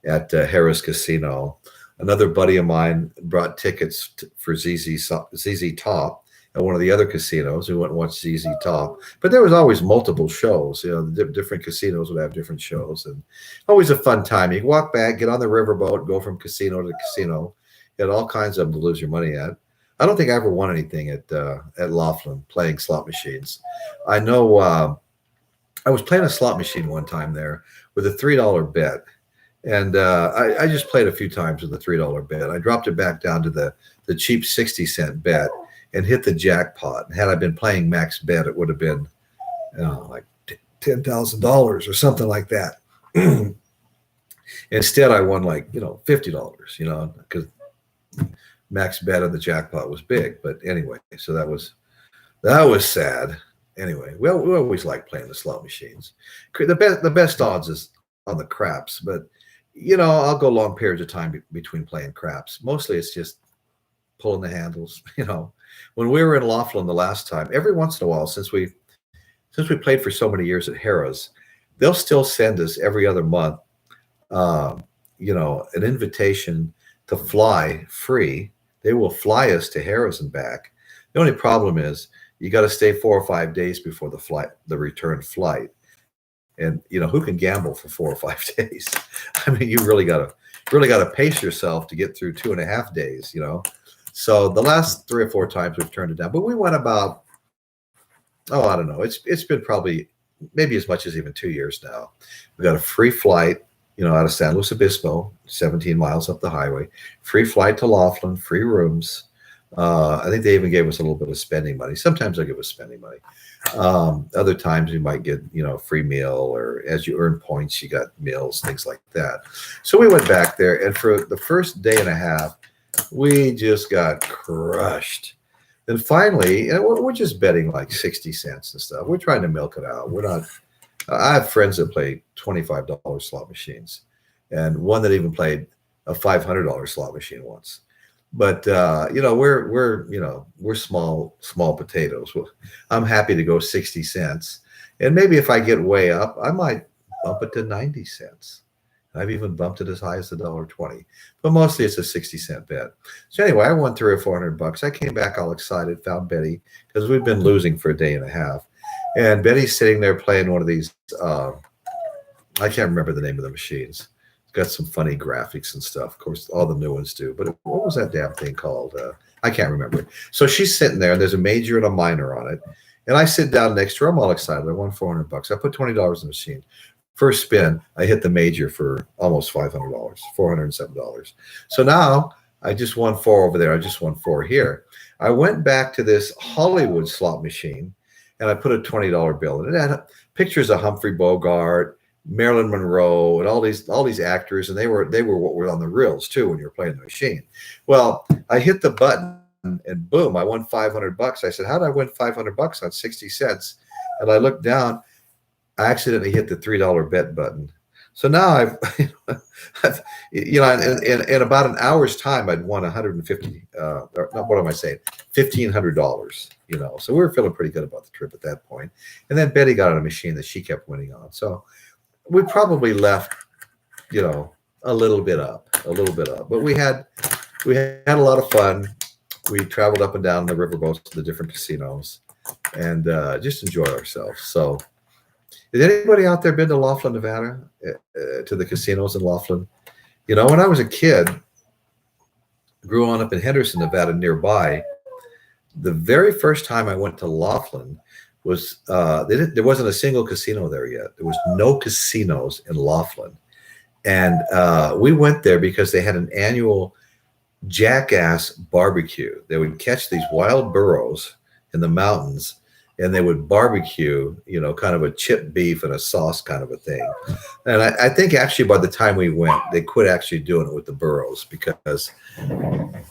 at Harris Casino. Another buddy of mine brought tickets for ZZ Top at one of the other casinos. We went and watched ZZ Top. But there was always multiple shows. The different casinos would have different shows, and always a fun time. You can walk back, get on the riverboat, go from casino to casino. You had all kinds of them to lose your money at. I don't think I ever won anything at Laughlin playing slot machines. I know I was playing a slot machine one time there with a $3 bet. And I just played a few times with the $3 bet. I dropped it back down to the cheap 60-cent bet and hit the jackpot. And had I been playing max bet, it would have been like $10,000 or something like that. Instead, I won like, $50, because max bet on the jackpot was big. But anyway, so that was sad. Anyway, we always like playing the slot machines. The best odds is on the craps, but I'll go long periods of time between playing craps. Mostly it's just pulling the handles. When we were in Laughlin the last time, every once in a while, since we played for so many years at Harrah's, they'll still send us every other month, uh, an invitation to fly free. They will fly us to Harrah's and back. The only problem is you got to stay 4 or 5 days before the return flight. And who can gamble for 4 or 5 days? I mean, you really got to pace yourself to get through 2.5 days. So the last 3 or 4 times we've turned it down, but we went about, I don't know. It's been probably maybe as much as even 2 years now. We got a free flight, out of San Luis Obispo, 17 miles up the highway, free flight to Laughlin, free rooms. I think they even gave us a little bit of spending money. Sometimes they'll give us spending money. Other times you might get, a free meal, or as you earn points, you got meals, things like that. So we went back there, and for the first day and a half, we just got crushed. Then finally, we're just betting like 60 cents and stuff. We're trying to milk it out. We're not. I have friends that play $25 slot machines, and one that even played a $500 slot machine once. But we're small potatoes. I'm happy to go 60 cents, and maybe if I get way up, I might bump it to 90 cents. I've even bumped it as high as $1.20, but mostly it's a 60-cent bet. So anyway, I won $300 or $400. I came back all excited, found Betty, because we've been losing for a day and a half, and Betty's sitting there playing one of these. I can't remember the name of the machines. Got some funny graphics and stuff. Of course, all the new ones do. But what was that damn thing called? I can't remember. So she's sitting there, and there's a major and a minor on it. And I sit down next to her. I'm all excited. I won $400. I put $20 in the machine. First spin, I hit the major for almost $500, $407. So now I just won 4 over there. I just won 4 here. I went back to this Hollywood slot machine, and I put a $20 bill in. It had pictures of Humphrey Bogart, Marilyn Monroe, and all these actors, and they were what were on the reels too when you were playing the machine. Well, I hit the button, and boom, I won $500. I said, how did I win $500 on 60 cents? And I looked down, I accidentally hit the $3 bet button. So now I've in about an hour's time, I'd won 150. What am I saying? $1,500. So we were feeling pretty good about the trip at that point. And then Betty got on a machine that she kept winning on. So we probably left, a little bit up, but we had a lot of fun. We traveled up and down the riverboats to the different casinos, and just enjoyed ourselves. So, has anybody out there been to Laughlin, Nevada, to the casinos in Laughlin? When I was a kid, growing up in Henderson, Nevada, nearby, the very first time I went to Laughlin was there wasn't a single casino there yet. There was no casinos in Laughlin. And we went there because they had an annual jackass barbecue. They would catch these wild burros in the mountains, and they would barbecue, kind of a chipped beef and a sauce kind of a thing. And I think actually by the time we went, they quit actually doing it with the burros because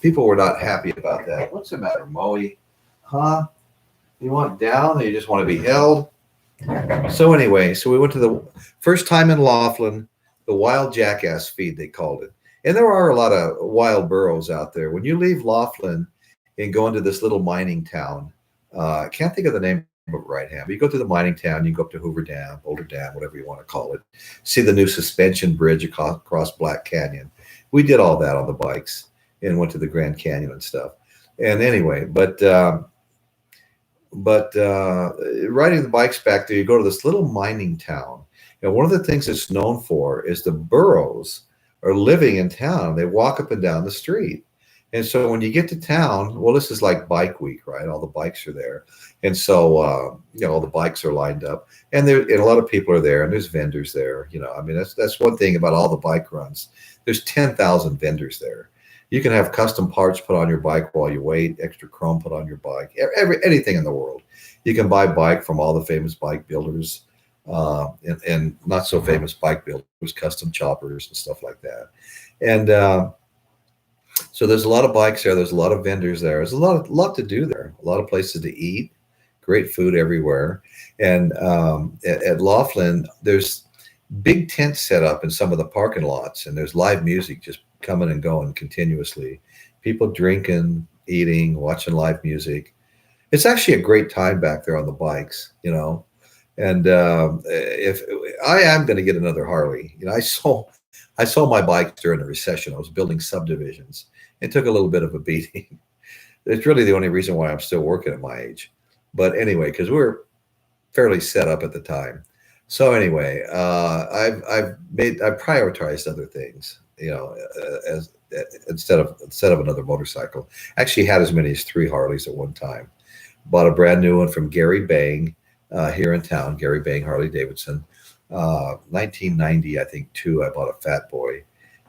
people were not happy about that. What's the matter, Moe? Huh? You want down, or you just want to be held? So anyway, we went to the first time in Laughlin, the Wild Jackass feed, they called it. And there are a lot of wild burros out there. When you leave Laughlin and go into this little mining town, I can't think of the name of it right now, but you go to the mining town, you go up to Hoover Dam, Boulder Dam, whatever you want to call it, see the new suspension bridge across Black Canyon. We did all that on the bikes and went to the Grand Canyon and stuff. And anyway, but riding the bikes back there, you go to this little mining town. And one of the things it's known for is the burros are living in town. They walk up and down the street. And so when you get to town, well, this is like bike week, right? All the bikes are there. And so, all the bikes are lined up, and a lot of people are there, and there's vendors there. That's one thing about all the bike runs. There's 10,000 vendors there. You can have custom parts put on your bike while you wait, extra chrome put on your bike, anything in the world. You can buy bike from all the famous bike builders and not so famous bike builders, custom choppers and stuff like that. And so there's a lot of bikes there. There's a lot of vendors there. There's a lot to do there, a lot of places to eat, great food everywhere. And at Laughlin, there's big tents set up in some of the parking lots, and there's live music just coming and going continuously. People drinking, eating, watching live music. It's actually a great time back there on the bikes, And if I am going to get another Harley, I sold my bikes during the recession. I was building subdivisions. It took a little bit of a beating. It's really the only reason why I'm still working at my age. But anyway, because we were fairly set up at the time. So anyway, I've prioritized other things, as instead of another motorcycle. Actually, had as many as 3 Harleys at one time. Bought a brand new one from Gary Bang here in town. Gary Bang Harley Davidson, 1990, I think. Too. I bought a Fat Boy,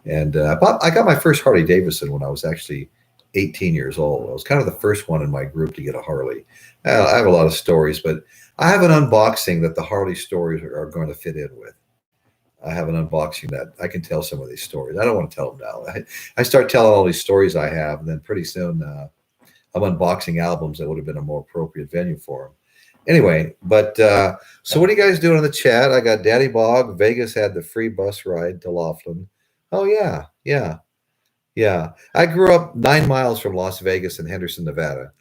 and I got my first Harley Davidson when I was actually 18 years old. I was kind of the first one in my group to get a Harley. I have a lot of stories, but I have an unboxing that the Harley stories are going to fit in with. I have an unboxing that I can tell some of these stories. I don't want to tell them now. I start telling all these stories I have, and then pretty soon I'm unboxing albums that would have been a more appropriate venue for them. Anyway, but so what are you guys doing in the chat? I got Daddy Bog. Vegas had the free bus ride to Laughlin. Oh, yeah, yeah. Yeah, I grew up 9 miles from Las Vegas in Henderson, Nevada.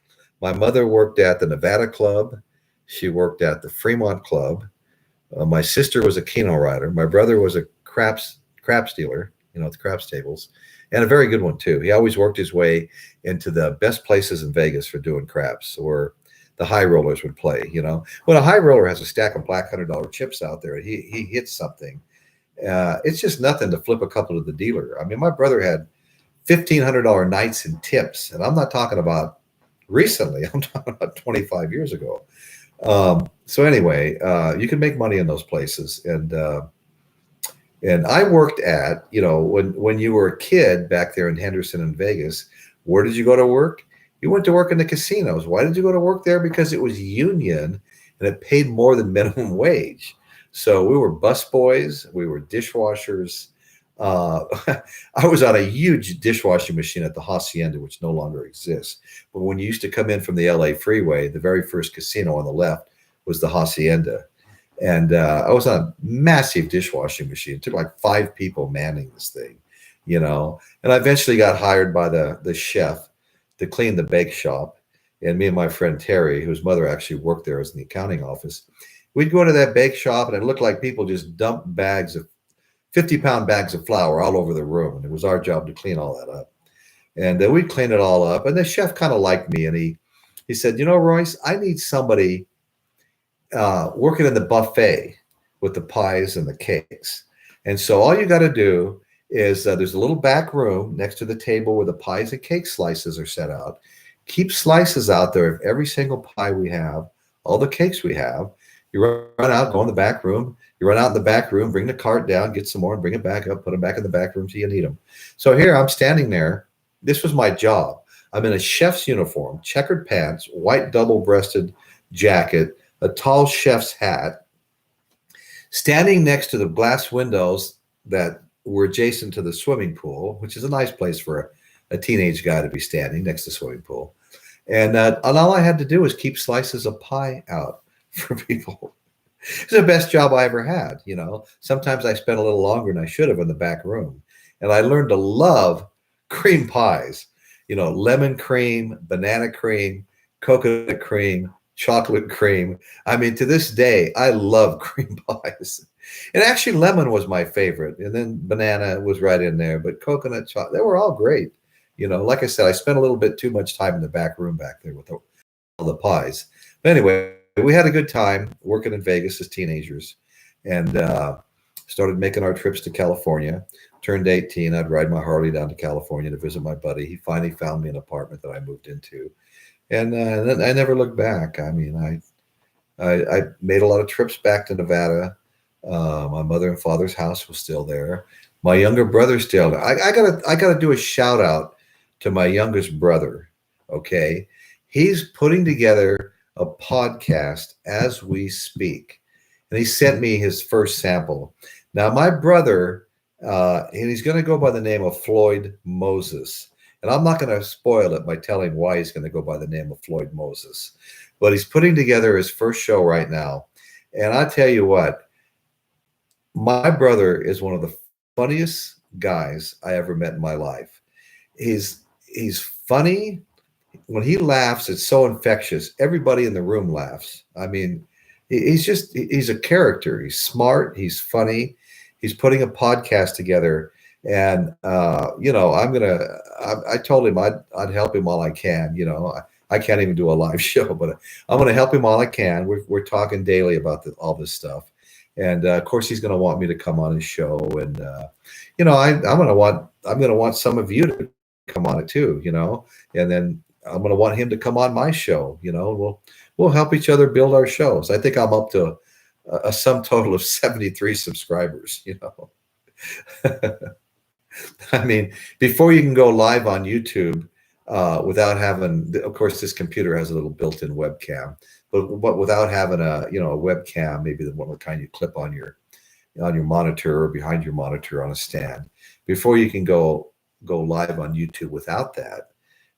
My mother worked at the Nevada Club. She worked at the Fremont Club. My sister was a Keno rider. My brother was a craps dealer, at the craps tables, and a very good one too. He always worked his way into the best places in Vegas for doing craps, where the high rollers would play. When a high roller has a stack of black $100 chips out there, and he hits something. It's just nothing to flip a couple to the dealer. I mean, my brother had $1,500 nights in tips, and I'm not talking about recently. I'm talking about 25 years ago. So anyway, you can make money in those places, and I worked at when you were a kid back there in Henderson and Vegas. Where did you go to work? You went to work in the casinos. Why did you go to work there? Because it was union and it paid more than minimum wage. So we were busboys, we were dishwashers. I was on a huge dishwashing machine at the Hacienda, which no longer exists. But when you used to come in from the LA freeway, the very first casino on the left was the Hacienda. And I was on a massive dishwashing machine. It took like 5 people manning this thing, And I eventually got hired by the chef to clean the bake shop. And me and my friend Terry, whose mother actually worked there as in the accounting office, we'd go to that bake shop, and it looked like people just dumped 50-pound bags of flour all over the room. And it was our job to clean all that up. And we'd clean it all up. And the chef kind of liked me. And he said, Royce, I need somebody working in the buffet with the pies and the cakes. And so all you got to do is there's a little back room next to the table where the pies and cake slices are set out. Keep slices out there of every single pie we have, all the cakes we have. You run out, go in the back room. You run out in the back room, bring the cart down, get some more, and bring it back up, put them back in the back room till you need them. So here I'm standing there. This was my job. I'm in a chef's uniform, checkered pants, white double-breasted jacket, a tall chef's hat, standing next to the glass windows that were adjacent to the swimming pool, which is a nice place for a teenage guy to be standing next to the swimming pool. And all I had to do was keep slices of pie out for people. It's the best job I ever had. Sometimes I spent a little longer than I should have in the back room. And I learned to love cream pies, lemon cream, banana cream, coconut cream, chocolate cream. I mean, to this day, I love cream pies. And actually, lemon was my favorite. And then banana was right in there. But coconut, chocolate, they were all great. Like I said, I spent a little bit too much time in the back room back there with all the pies. But anyway, we had a good time working in Vegas as teenagers, and started making our trips to California. Turned 18. I'd ride my Harley down to California to visit my buddy. He finally found me an apartment that I moved into. And then I never looked back. I mean, I made a lot of trips back to Nevada. My mother and father's house was still there. My younger brother's still there. I gotta do a shout out to my youngest brother. Okay, he's putting together a podcast as we speak, and he sent me his first sample. Now, my brother, and he's going to go by the name of Floyd Moses. And I'm not going to spoil it by telling why he's going to go by the name of Floyd Moses. But he's putting together his first show right now. And I tell you what, my brother is one of the funniest guys I ever met in my life. He's funny. when he laughs, it's so infectious. Everybody in the room laughs. I mean, he's a character. He's smart. He's funny. He's putting a podcast together. And, I told him I'd help him all I can. I can't even do a live show, but I'm going to help him all I can. We're talking daily about all this stuff. And of course, he's going to want me to come on his show. And, I'm going to want some of you to come on it too, and then I'm going to want him to come on my show. We'll help each other build our shows. I think I'm up to a sum total of 73 subscribers. I mean, before you can go live on YouTube without having, of course, this computer has a little built-in webcam, but without having a webcam, maybe the one of the kind you clip on your monitor or behind your monitor on a stand. Before you can go live on YouTube without that,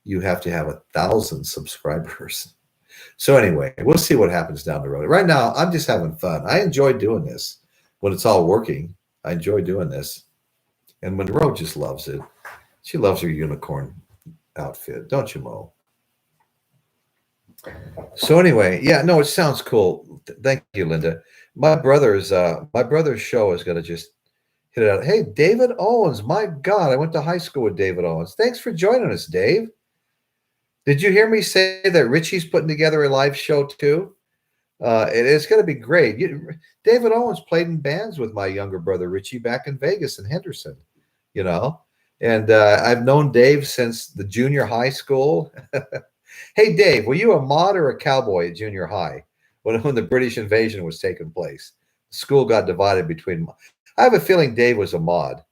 you have to have 1,000 subscribers. So anyway, we'll see what happens down the road. Right now, I'm just having fun. I enjoy doing this when it's all working. I enjoy doing this. And Monroe just loves it. She loves her unicorn outfit, don't you, Mo? So anyway, yeah, no, it sounds cool. Thank you, Linda. My brother's show is going to just hit it out. Hey, David Owens, my God, I went to high school with David Owens. Thanks for joining us, Dave. Did you hear me say that Richie's putting together a live show too? It's going to be great. David Owens played in bands with my younger brother Richie back in Vegas and Henderson, and I've known Dave since the junior high school. Hey, Dave, were you a mod or a cowboy at junior high when the British invasion was taking place? The school got divided between. I have a feeling Dave was a mod.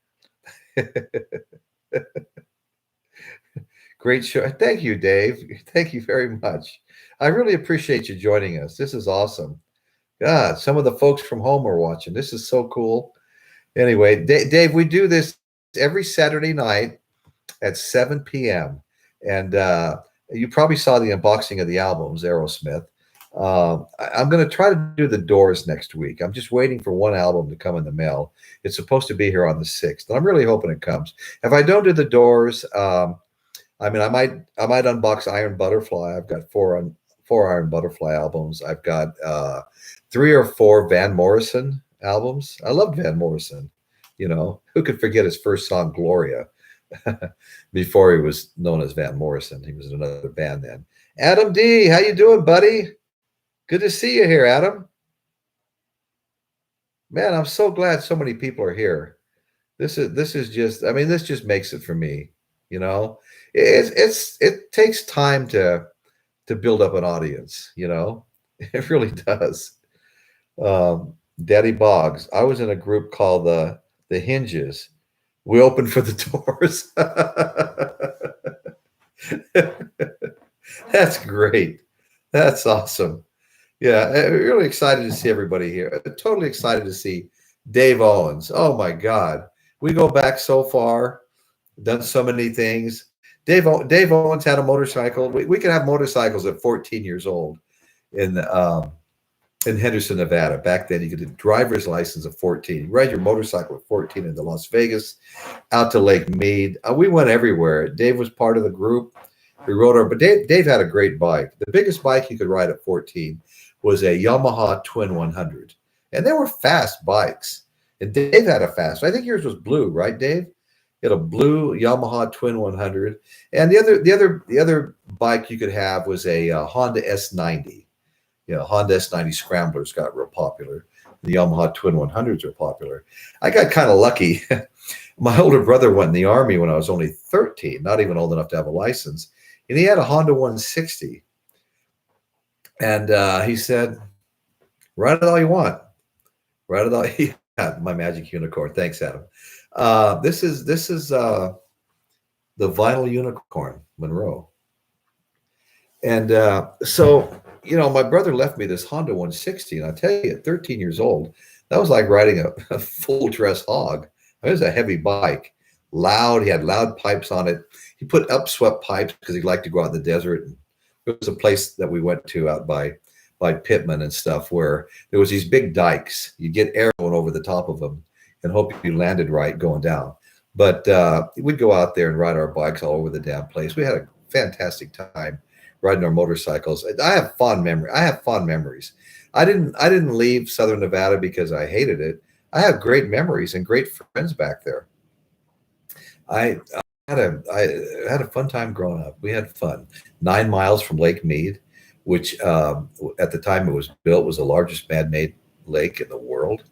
Great show. Thank you, Dave. Thank you very much. I really appreciate you joining us. This is awesome. God, some of the folks from home are watching. This is so cool. Anyway, Dave, we do this every Saturday night at 7 p.m. And you probably saw the unboxing of the albums, Aerosmith. I'm going to try to do the Doors next week. I'm just waiting for one album to come in the mail. It's supposed to be here on the 6th. And I'm really hoping it comes. If I don't do the Doors, I might unbox Iron Butterfly. I've got four Iron Butterfly albums. I've got 3 or 4 Van Morrison albums. I love Van Morrison. Who could forget his first song, Gloria, before he was known as Van Morrison. He was in another band then. Adam D, how you doing, buddy? Good to see you here, Adam. Man, I'm so glad so many people are here. This is just, this just makes it for me. It takes time to build up an audience. It really does. Daddy Boggs, I was in a group called the Hinges. We opened for the Doors. That's great. That's awesome. Yeah, I'm really excited to see everybody here. Totally excited to see Dave Owens. Oh my God, we go back so far, done so many things. Dave Owens had a motorcycle. We could have motorcycles at 14 years old in Henderson, Nevada. Back then, you could get a driver's license at 14. You ride your motorcycle at 14 into Las Vegas, out to Lake Mead. We went everywhere. Dave was part of the group. We rode but Dave had a great bike. The biggest bike you could ride at 14 was a Yamaha Twin 100. And they were fast bikes. And Dave had a fast. I think yours was blue, right, Dave? You had a blue Yamaha Twin 100. And the other bike you could have was a Honda S90. Honda S90 Scramblers got real popular. The Yamaha Twin 100s are popular. I got kind of lucky. My older brother went in the Army when I was only 13, not even old enough to have a license. And he had a Honda 160. And he said, ride it all you want. Ride it all. Yeah, my magic unicorn. Thanks, Adam. This is the vinyl unicorn, Monroe. And so, my brother left me this Honda 160. And I tell you, at 13 years old, that was like riding a full dress hog. It was a heavy bike, loud. He had loud pipes on it. He put upswept pipes because he liked to go out in the desert. And it was a place that we went to out by Pittman and stuff where there was these big dikes. You get air going over the top of them and hope you landed right going down. But we'd go out there and ride our bikes all over the damn place. We had a fantastic time. riding our motorcycles. I have fond memories. I didn't leave Southern Nevada because I hated it. I have great memories and great friends back there. I had a fun time growing up. We had fun. 9 miles from Lake Mead, which at the time it was built was the largest man-made lake in the world.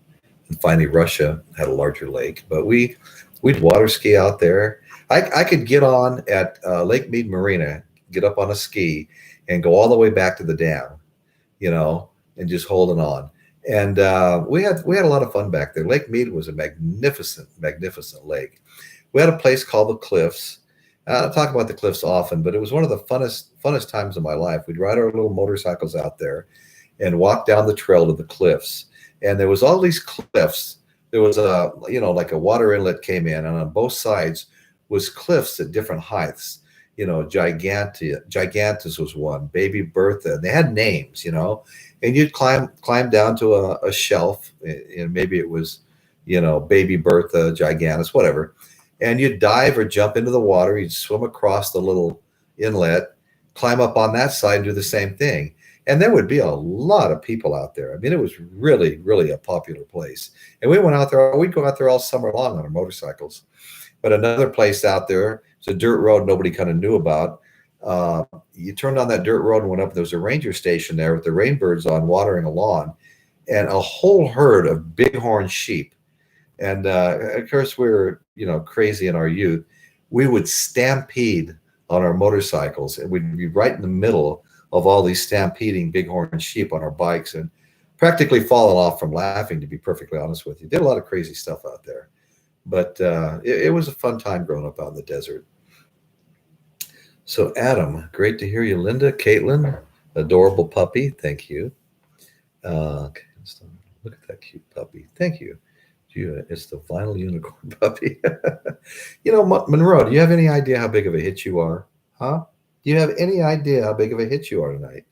And finally, Russia had a larger lake. But we'd water ski out there. I could get on at Lake Mead Marina, get up on a ski, and go all the way back to the dam, and just holding on. And we had a lot of fun back there. Lake Mead was a magnificent, magnificent lake. We had a place called the Cliffs. I don't talk about the Cliffs often, but it was one of the funnest times of my life. We'd ride our little motorcycles out there and walk down the trail to the Cliffs. And there was all these cliffs. There was like a water inlet came in, and on both sides was cliffs at different heights. Gigantus was one, Baby Bertha. And they had names, and you'd climb down to a shelf, and maybe it was, Baby Bertha, Gigantus, whatever. And you'd dive or jump into the water. You'd swim across the little inlet, climb up on that side, and do the same thing. And there would be a lot of people out there. I mean, it was really, really a popular place. And we went out there. We'd go out there all summer long on our motorcycles. But another place out there, it's a dirt road nobody kind of knew about. You turned on that dirt road and went up. There was a ranger station there with the rainbirds on watering a lawn, and a whole herd of bighorn sheep. And of course, we were, crazy in our youth. We would stampede on our motorcycles, and we'd be right in the middle of all these stampeding bighorn sheep on our bikes, and practically falling off from laughing, to be perfectly honest with you. Did a lot of crazy stuff out there. But it was a fun time growing up out in the desert. So, Adam, great to hear you. Linda, Caitlin, adorable puppy. Thank you. Okay, look at that cute puppy. Thank you. It's the vinyl unicorn puppy. Monroe, do you have any idea how big of a hit you are? Huh? Do you have any idea how big of a hit you are tonight?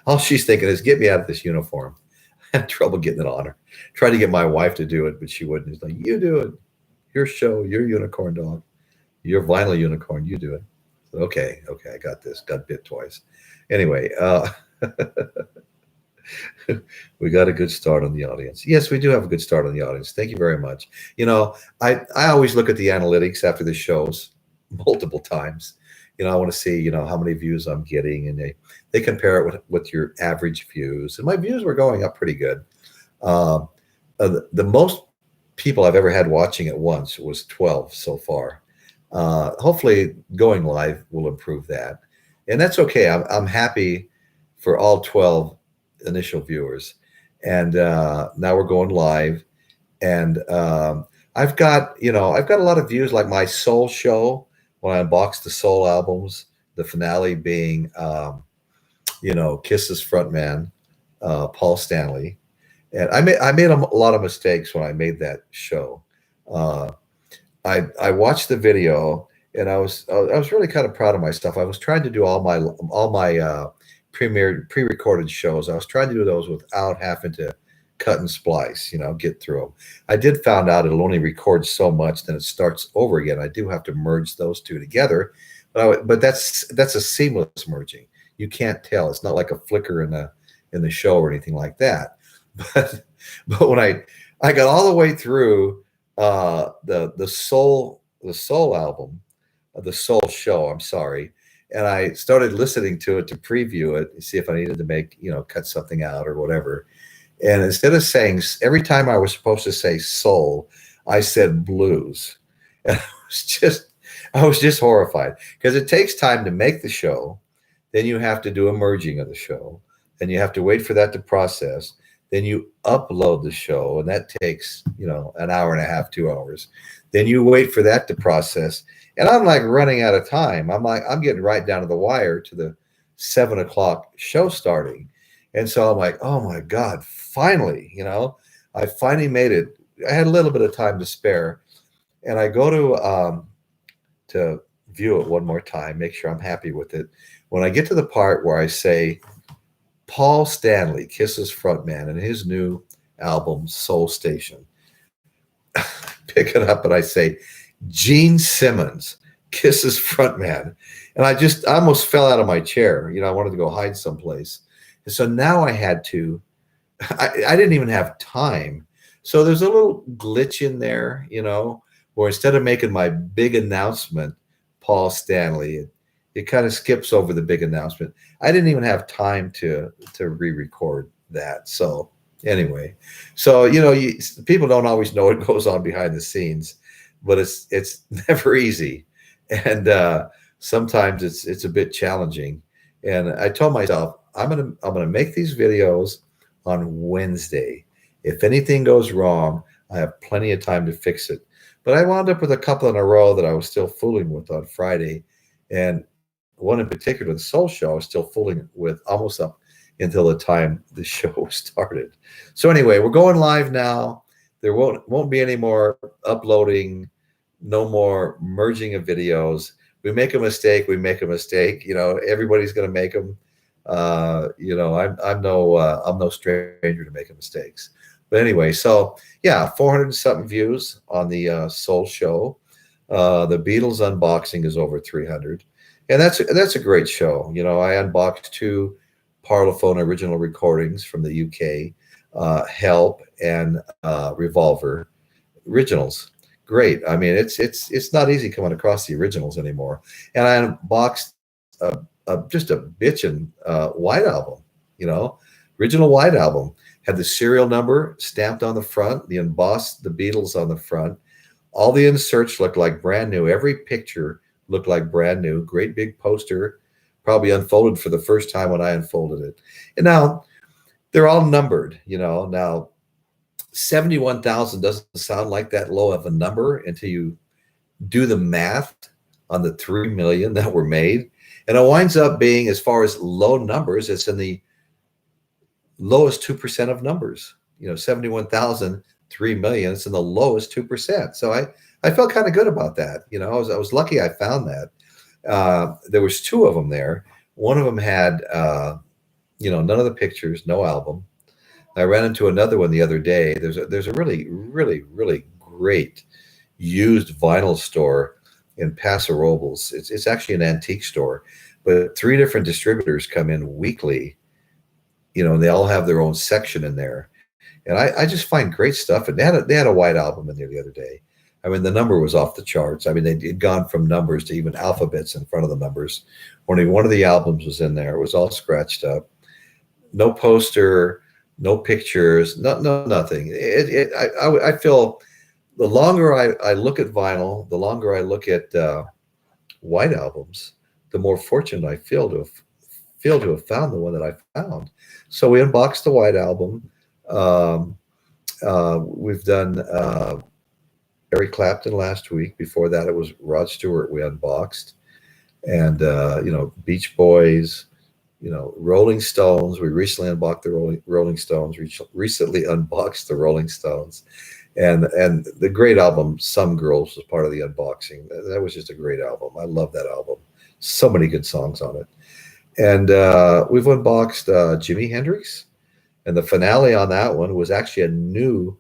All she's thinking is, get me out of this uniform. I had trouble getting it on her. Tried to get my wife to do it, but she wouldn't. It's like, you do it. Your show, your unicorn dog, your vinyl unicorn, you do it. So, okay, I got this. Got bit twice. Anyway, we got a good start on the audience. Yes, we do have a good start on the audience. Thank you very much. I always look at the analytics after the shows multiple times. I want to see, how many views I'm getting, and they compare it with your average views. And my views were going up pretty good. The most people I've ever had watching at once was 12 so far. Hopefully going live will improve that. And that's okay. I'm happy for all 12 initial viewers. And now we're going live. And I've got a lot of views, like my Soul show, when I unboxed the Soul albums, the finale being, Kiss's frontman, Paul Stanley. And I made a lot of mistakes when I made that show. I watched the video, and I was really kind of proud of myself. I was trying to do all my pre-recorded shows. I was trying to do those without having to cut and splice, get through them. I did found out it'll only record so much, then it starts over again. I do have to merge those two together, but that's a seamless merging. You can't tell. It's not like a flicker in the show or anything like that. But when I got all the way through the Soul album, the Soul show, I'm sorry, and I started listening to it to preview it and see if I needed to make, cut something out or whatever. And instead of saying, every time I was supposed to say soul, I said blues. And I was just horrified, because it takes time to make the show. Then you have to do a merging of the show. Then you have to wait for that to process. Then you upload the show, and that takes, an hour and a half, 2 hours. Then you wait for that to process. And I'm like running out of time. I'm getting right down to the wire to the 7 o'clock show starting. And so I'm like, oh my God, finally, I finally made it. I had a little bit of time to spare, and I go to view it one more time, make sure I'm happy with it. When I get to the part where I say Paul Stanley, Kiss's frontman, and his new album, Soul Station, pick it up and I say, Gene Simmons, Kiss's frontman. And I almost fell out of my chair. I wanted to go hide someplace. And so now I had to, I didn't even have time. So there's a little glitch in there, where instead of making my big announcement, Paul Stanley, it kind of skips over the big announcement. I didn't even have time to re-record that. So anyway, so people don't always know what goes on behind the scenes, but it's never easy, and sometimes it's a bit challenging. And I told myself I'm gonna make these videos on Wednesday. If anything goes wrong, I have plenty of time to fix it. But I wound up with a couple in a row that I was still fooling with on Friday, and one in particular, the Soul Show, I was still fooling with almost up until the time the show started. So anyway, we're going live now. There won't be any more uploading, no more merging of videos. We make a mistake, we make a mistake. Everybody's going to make them. I'm no stranger to making mistakes. But anyway, so yeah, 400 and something views on the Soul Show. The Beatles unboxing is over 300. And that's a great show. I unboxed 2 Parlophone original recordings from the UK, Help and Revolver originals. Great. I mean, it's not easy coming across the originals anymore. And I unboxed just a bitchin' White Album. Original White Album had the serial number stamped on the front, the embossed the Beatles on the front. All the inserts looked like brand new. Every picture looked like brand new. Great big poster, probably unfolded for the first time when I unfolded it. And now they're all numbered. Now 71,000 doesn't sound like that low of a number until you do the math on the 3 million that were made. And it winds up being, as far as low numbers, it's in the lowest 2% of numbers. 71,000, 3 million, it's in the lowest 2%. So I felt kind of good about that. I was lucky I found that. There was 2 of them there. One of them had, none of the pictures, no album. I ran into another one the other day. There's a really, really, really great used vinyl store in Paso Robles. It's actually an antique store, but 3 different distributors come in weekly, and they all have their own section in there. And I just find great stuff. And they had a White Album in there the other day. I mean, the number was off the charts. I mean, they'd gone from numbers to even alphabets in front of the numbers. Only one of the albums was in there. It was all scratched up. No poster, no pictures, nothing. I feel the longer I look at vinyl, the longer I look at White Albums, the more fortunate I feel to have found the one that I found. So we unboxed the White Album. We've done Eric Clapton last week. Before that, it was Rod Stewart we unboxed. And, Beach Boys, Rolling Stones. We recently unboxed the Rolling Stones. Recently unboxed the Rolling Stones. And the great album, Some Girls, was part of the unboxing. That was just a great album. I love that album. So many good songs on it. And we've unboxed Jimi Hendrix. And the finale on that one was actually a new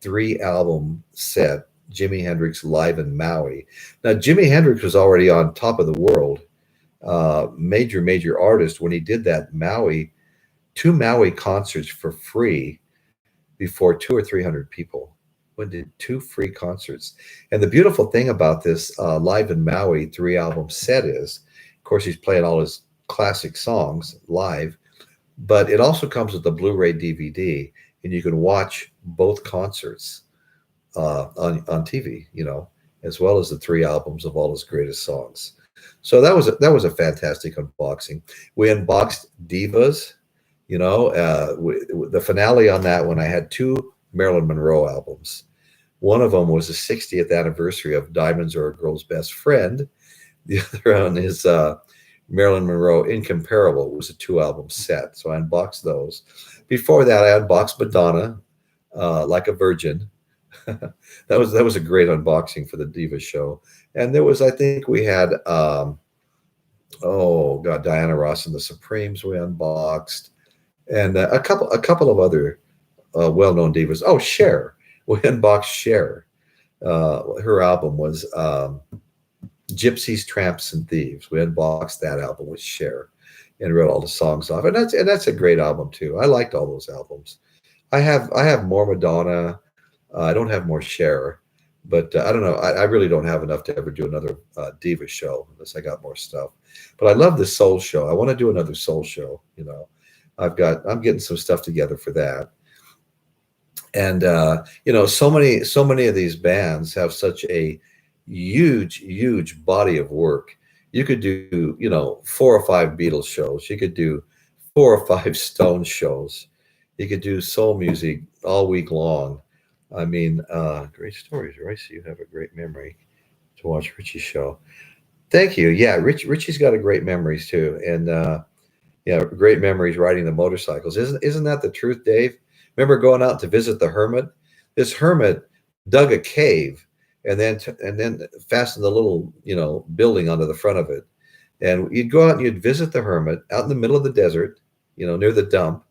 3-album set, Jimi Hendrix Live in Maui. Now, Jimi Hendrix was already on top of the world, major artist, when he did that Maui, 2 Maui concerts for free before 200 or 300 people. When did 2 free concerts. And the beautiful thing about this Live in Maui 3-album set is, of course, he's playing all his classic songs live, but it also comes with the Blu-ray DVD, and you can watch both concerts on TV, as well as the 3 albums of all his greatest songs. So that was a fantastic unboxing. We unboxed Divas, the finale on that one. I had 2 Marilyn Monroe albums. One of them was the 60th anniversary of Diamonds Are a Girl's Best Friend. The other one is Marilyn Monroe Incomparable. It was a 2-album set. So I unboxed those. Before that, I unboxed Madonna, Like a Virgin. that was a great unboxing for the Diva show. And there was, I think we had Diana Ross and the Supremes we unboxed, and a couple of other well-known divas. Oh, Cher. We unboxed Cher. Her album was Gypsies, Tramps, and Thieves. We unboxed that album with Cher and wrote all the songs off. And that's a great album too. I liked all those albums. I have more Madonna. I don't have more Cher, but I don't know. I really don't have enough to ever do another diva show unless I got more stuff. But I love the soul show. I want to do another soul show. I'm getting some stuff together for that. And so many of these bands have such a huge body of work. You could do 4 or 5 Beatles shows. You could do 4 or 5 Stones shows. You could do soul music all week long. I mean, great stories, Royce. You have a great memory to watch Richie's show. Thank you. Yeah, Richie's got a great memories too, and yeah, great memories riding the motorcycles. Isn't that the truth, Dave? Remember going out to visit the hermit? This hermit dug a cave and then fastened a little building onto the front of it, and you'd go out and you'd visit the hermit out in the middle of the desert, near the dump,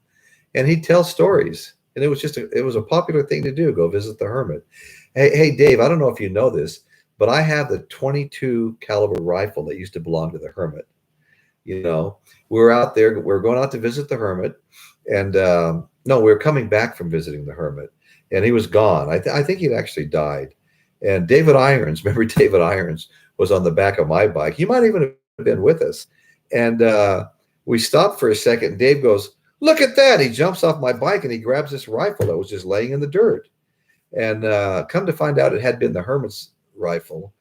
and he'd tell stories. And it was a popular thing to do. Go visit the hermit. Hey, Dave, I don't know if you know this, but I have the 22 caliber rifle that used to belong to the hermit. We were out there. We were going out to visit the hermit, and no, we were coming back from visiting the hermit, and he was gone. I think he'd actually died. And David Irons, remember David Irons was on the back of my bike. He might even have been with us. And we stopped for a second. And Dave goes, "Look at that!" He jumps off my bike and he grabs this rifle that was just laying in the dirt. And come to find out, it had been the hermit's rifle.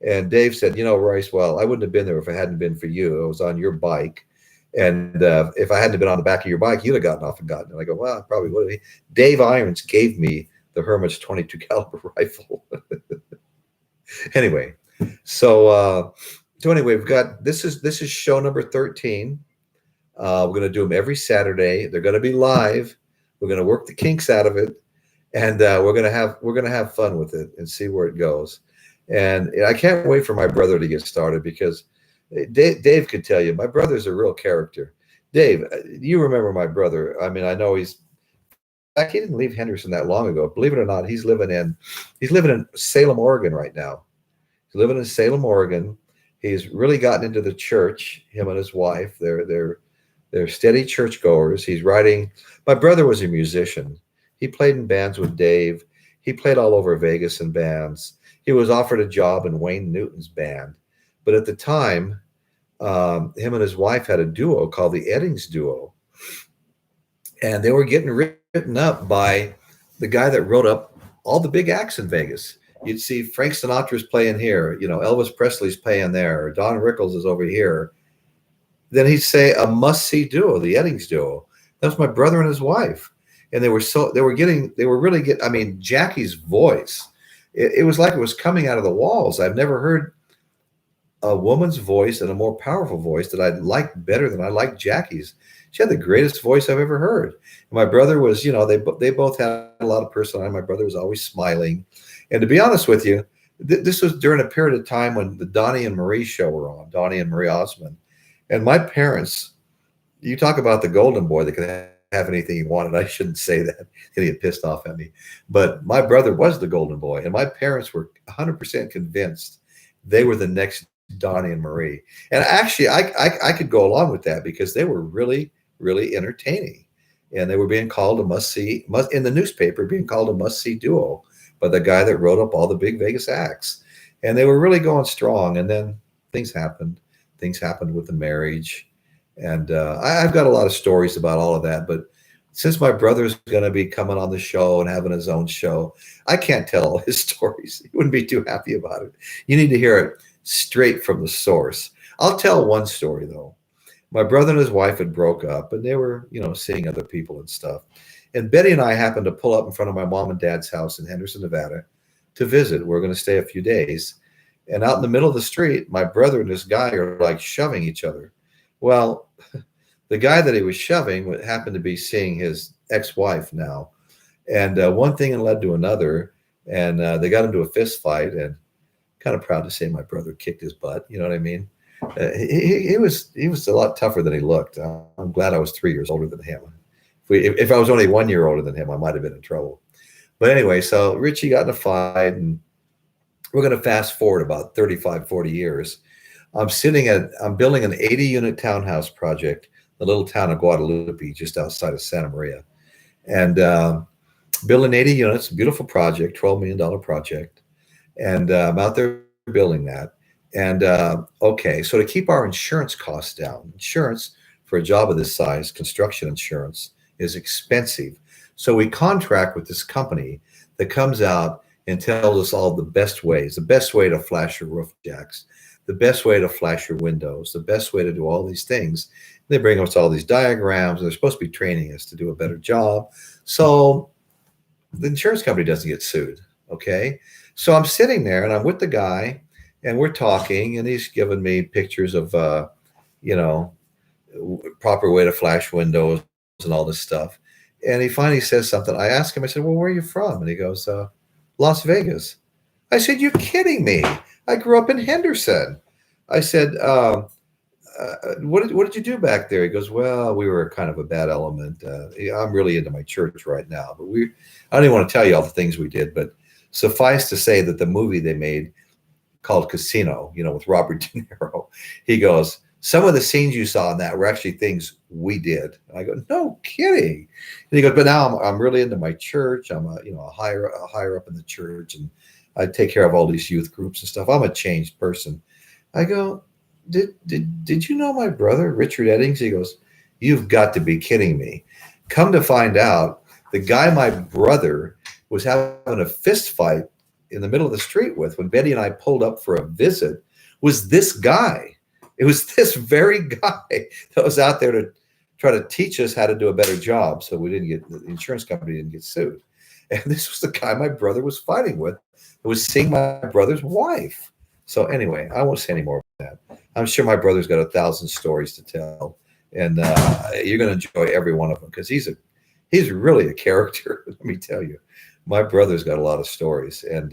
And Dave said, "Royce, well, I wouldn't have been there if it hadn't been for you. I was on your bike. And if I hadn't been on the back of your bike, you'd have gotten off and gotten it." And I go, "Well, I probably would have." Dave Irons gave me the hermit's 22 caliber rifle. Anyway, so anyway, we've got this is show number 13. We're going to do them every Saturday. They're going to be live. We're going to work the kinks out of it, and we're going to have fun with it and see where it goes. And I can't wait for my brother to get started, because Dave could tell you my brother's a real character. Dave, you remember my brother? I mean, I know he didn't leave Henderson that long ago. Believe it or not, he's living in Salem, Oregon right now. He's living in Salem, Oregon. He's really gotten into the church. Him and his wife, they're steady churchgoers. He's writing. My brother was a musician. He played in bands with Dave. He played all over Vegas in bands. He was offered a job in Wayne Newton's band, but at the time, him and his wife had a duo called the Eddings Duo, and they were getting written up by the guy that wrote up all the big acts in Vegas. You'd see Frank Sinatra's playing here, Elvis Presley's playing there, Don Rickles is over here. Then he'd say a must-see duo, the Eddings Duo. That was my brother and his wife, and they were really getting. I mean, Jackie's voice, it was like it was coming out of the walls. I've never heard a woman's voice and a more powerful voice that I liked better than I liked Jackie's. She had the greatest voice I've ever heard. And my brother was, they both had a lot of personality. My brother was always smiling. And to be honest with you, this was during a period of time when the Donnie and Marie show were on, Donnie and Marie Osmond. And my parents, you talk about the golden boy that could have anything he wanted. I shouldn't say that. He's going to get pissed off at me. But my brother was the golden boy. And my parents were 100% convinced they were the next Donnie and Marie. And actually, I could go along with that, because they were really, really entertaining. And they were being called in the newspaper, being called a must-see duo by the guy that wrote up all the big Vegas acts. And they were really going strong. And then things happened. Things happened with the marriage. And I've got a lot of stories about all of that. But since my brother's going to be coming on the show and having his own show, I can't tell all his stories. He wouldn't be too happy about it. You need to hear it straight from the source. I'll tell one story, though. My brother and his wife had broke up, and they were, seeing other people and stuff. And Betty and I happened to pull up in front of my mom and dad's house in Henderson, Nevada, to visit. We're going to stay a few days. And out in the middle of the street, my brother and this guy are like shoving each other. Well, the guy that he was shoving happened to be seeing his ex-wife now. And one thing led to another, and they got into a fist fight. And kind of proud to say my brother kicked his butt. You know what I mean? He was a lot tougher than he looked. I'm glad I was 3 years older than him. If I was only 1 year older than him, I might have been in trouble. But anyway, so Richie got in a fight, and We're going to fast forward about 35, 40 years. I'm building an 80 unit townhouse project, the little town of Guadalupe, just outside of Santa Maria. And building 80 units, beautiful project, $12 million project. And I'm out there building that. And okay, so to keep our insurance costs down, insurance for a job of this size, construction insurance, is expensive. So we contract with this company that comes out and tells us all the best way to flash your roof jacks, the best way to flash your windows, the best way to do all these things. They bring us all these diagrams, and they're supposed to be training us to do a better job. So the insurance company doesn't get sued. Okay. So I'm sitting there and I'm with the guy and we're talking and he's giving me pictures of, you know, proper way to flash windows and all this stuff. And he finally says something. I asked him, I said, well, where are you from? And he goes, Las Vegas. I said, you're kidding me. I grew up in Henderson. I said, what did you do back there? He goes, well, we were kind of a bad element. I'm really into my church right now, but I don't even want to tell you all the things we did, but suffice to say that the movie they made called Casino, you know, with Robert De Niro, he goes, some of the scenes you saw in that were actually things we did. And I go, no kidding. And he goes, but now I'm really into my church. I'm a higher up in the church, and I take care of all these youth groups and stuff. I'm a changed person. I go, did you know my brother, Richard Eddings? He goes, you've got to be kidding me. Come to find out, the guy my brother was having a fist fight in the middle of the street with when Betty and I pulled up for a visit was this guy. It was this very guy that was out there to try to teach us how to do a better job so the insurance company didn't get sued. And this was the guy my brother was fighting with. It was seeing my brother's wife. So anyway, I won't say any more about that. I'm sure my brother's got 1,000 stories to tell, and you're going to enjoy every one of them because he's really a character. Let me tell you, my brother's got a lot of stories, and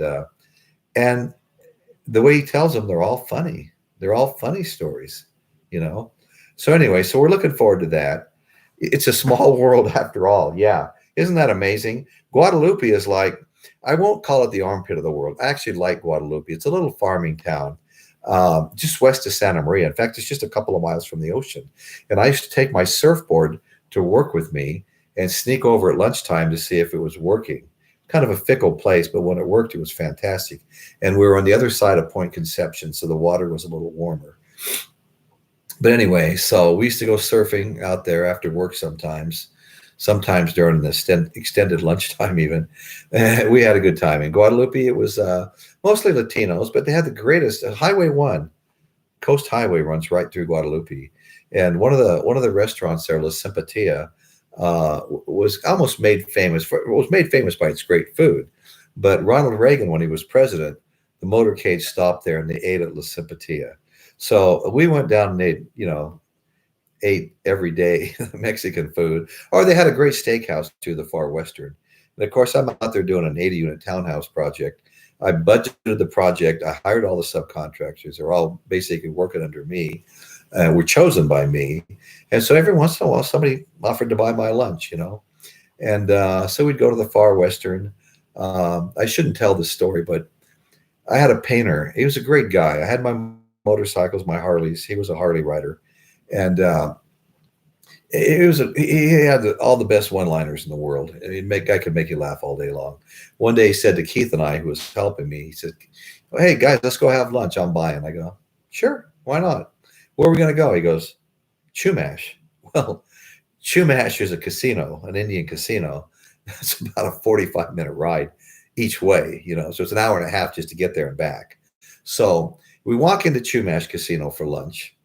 the way he tells them, they're all funny. They're all funny stories, you know. So anyway, so we're looking forward to that. It's a small world after all. Yeah, isn't that amazing? Guadalupe is like, I won't call it the armpit of the world. I actually like Guadalupe. It's a little farming town just west of Santa Maria. In fact, it's just a couple of miles from the ocean. And I used to take my surfboard to work with me and sneak over at lunchtime to see if it was working. Kind of a fickle place, but when it worked, it was fantastic. And we were on the other side of Point Conception, so the water was a little warmer. But anyway, so we used to go surfing out there after work sometimes during the extended lunchtime even. We had a good time. In Guadalupe, it was mostly Latinos, but they had the greatest. Highway 1, Coast Highway runs right through Guadalupe. And one of the restaurants there, La Simpatia, was almost made famous. Was made famous by its great food. But Ronald Reagan, when he was president, the motorcade stopped there and they ate at La Simpatia. So we went down and ate every day Mexican food, or they had a great steakhouse too, the Far Western. And of course, I'm out there doing an 80 unit townhouse project. I budgeted the project. I hired all the subcontractors. They're all basically working under me. Were chosen by me. And so every once in a while, somebody offered to buy my lunch, you know. And so we'd go to the Far Western. I shouldn't tell this story, but I had a painter. He was a great guy. I had my motorcycles, my Harleys. He was a Harley rider. And he had all the best one-liners in the world. I could make you laugh all day long. One day he said to Keith and I, who was helping me, he said, oh, hey, guys, let's go have lunch. I'm buying. I go, sure, why not? Where are we going to go? He goes, Chumash. Well, Chumash is a casino, an Indian casino. It's about a 45-minute ride each way, you know, so it's an hour and a half just to get there and back. So we walk into Chumash Casino for lunch.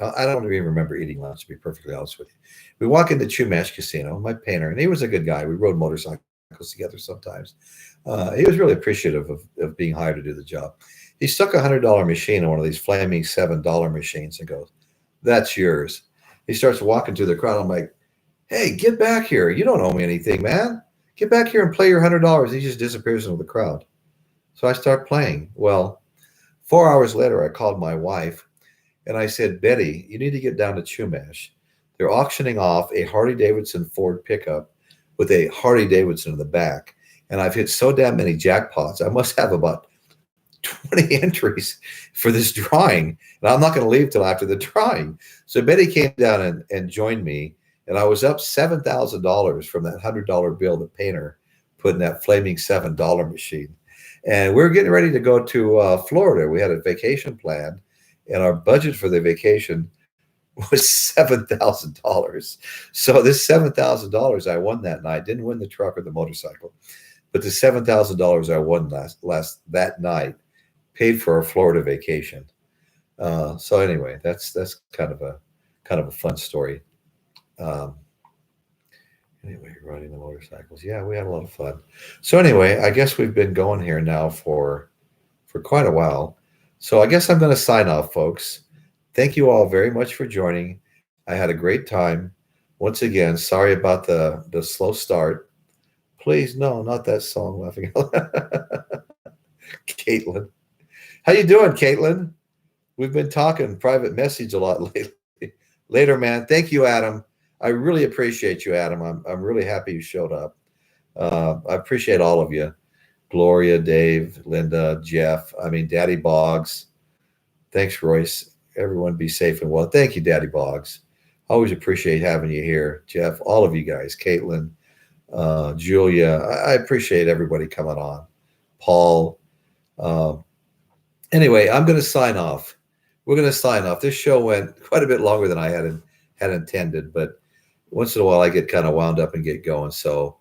I don't even remember eating lunch, to be perfectly honest with you. We walk into Chumash Casino, my painter, and he was a good guy. We rode motorcycles together sometimes. He was really appreciative of being hired to do the job. He stuck a $100 machine on one of these flaming $7 machines and goes, that's yours. He starts walking through the crowd. I'm like, hey, get back here. You don't owe me anything, man. Get back here and play your $100. He just disappears into the crowd. So I start playing. Well, 4 hours later, I called my wife and I said, Betty, you need to get down to Chumash. They're auctioning off a Harley-Davidson Ford pickup with a Harley-Davidson in the back. And I've hit so damn many jackpots. I must have about 20 entries for this drawing, and I'm not going to leave till after the drawing. So Betty came down and joined me, and I was up $7,000 from that $100 bill that Painter put in that flaming $7 machine. And we were getting ready to go to Florida. We had a vacation planned, and our budget for the vacation was $7,000. So this $7,000 I won that night. Didn't win the truck or the motorcycle, but the $7,000 I won that night paid for our Florida vacation. So anyway, that's kind of a fun story. Anyway, riding the motorcycles. Yeah, we had a lot of fun. So anyway, I guess we've been going here now for quite a while. So I guess I'm going to sign off, folks. Thank you all very much for joining. I had a great time. Once again, sorry about the slow start. Please, no, not that song, laughing out loud. Caitlin. How you doing, Caitlin? We've been talking private message a lot lately. Later, man. Thank you, Adam. I really appreciate you, Adam. I'm really happy you showed up. I appreciate all of you. Gloria, Dave, Linda, Jeff. I mean, Daddy Boggs. Thanks, Royce. Everyone be safe and well. Thank you, Daddy Boggs. Always appreciate having you here. Jeff, all of you guys. Caitlin, Julia. I appreciate everybody coming on. Paul. Anyway, I'm going to sign off. We're going to sign off. This show went quite a bit longer than I had intended, but once in a while I get kind of wound up and get going. So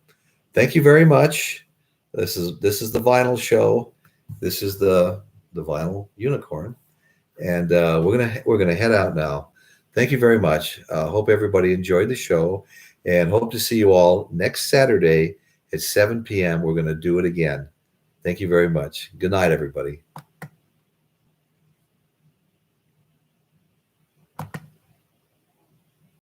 thank you very much. This is the vinyl show. This is the vinyl unicorn. And we're gonna head out now. Thank you very much. Hope everybody enjoyed the show, and hope to see you all next Saturday at 7 p.m. We're gonna do it again. Thank you very much. Good night, everybody.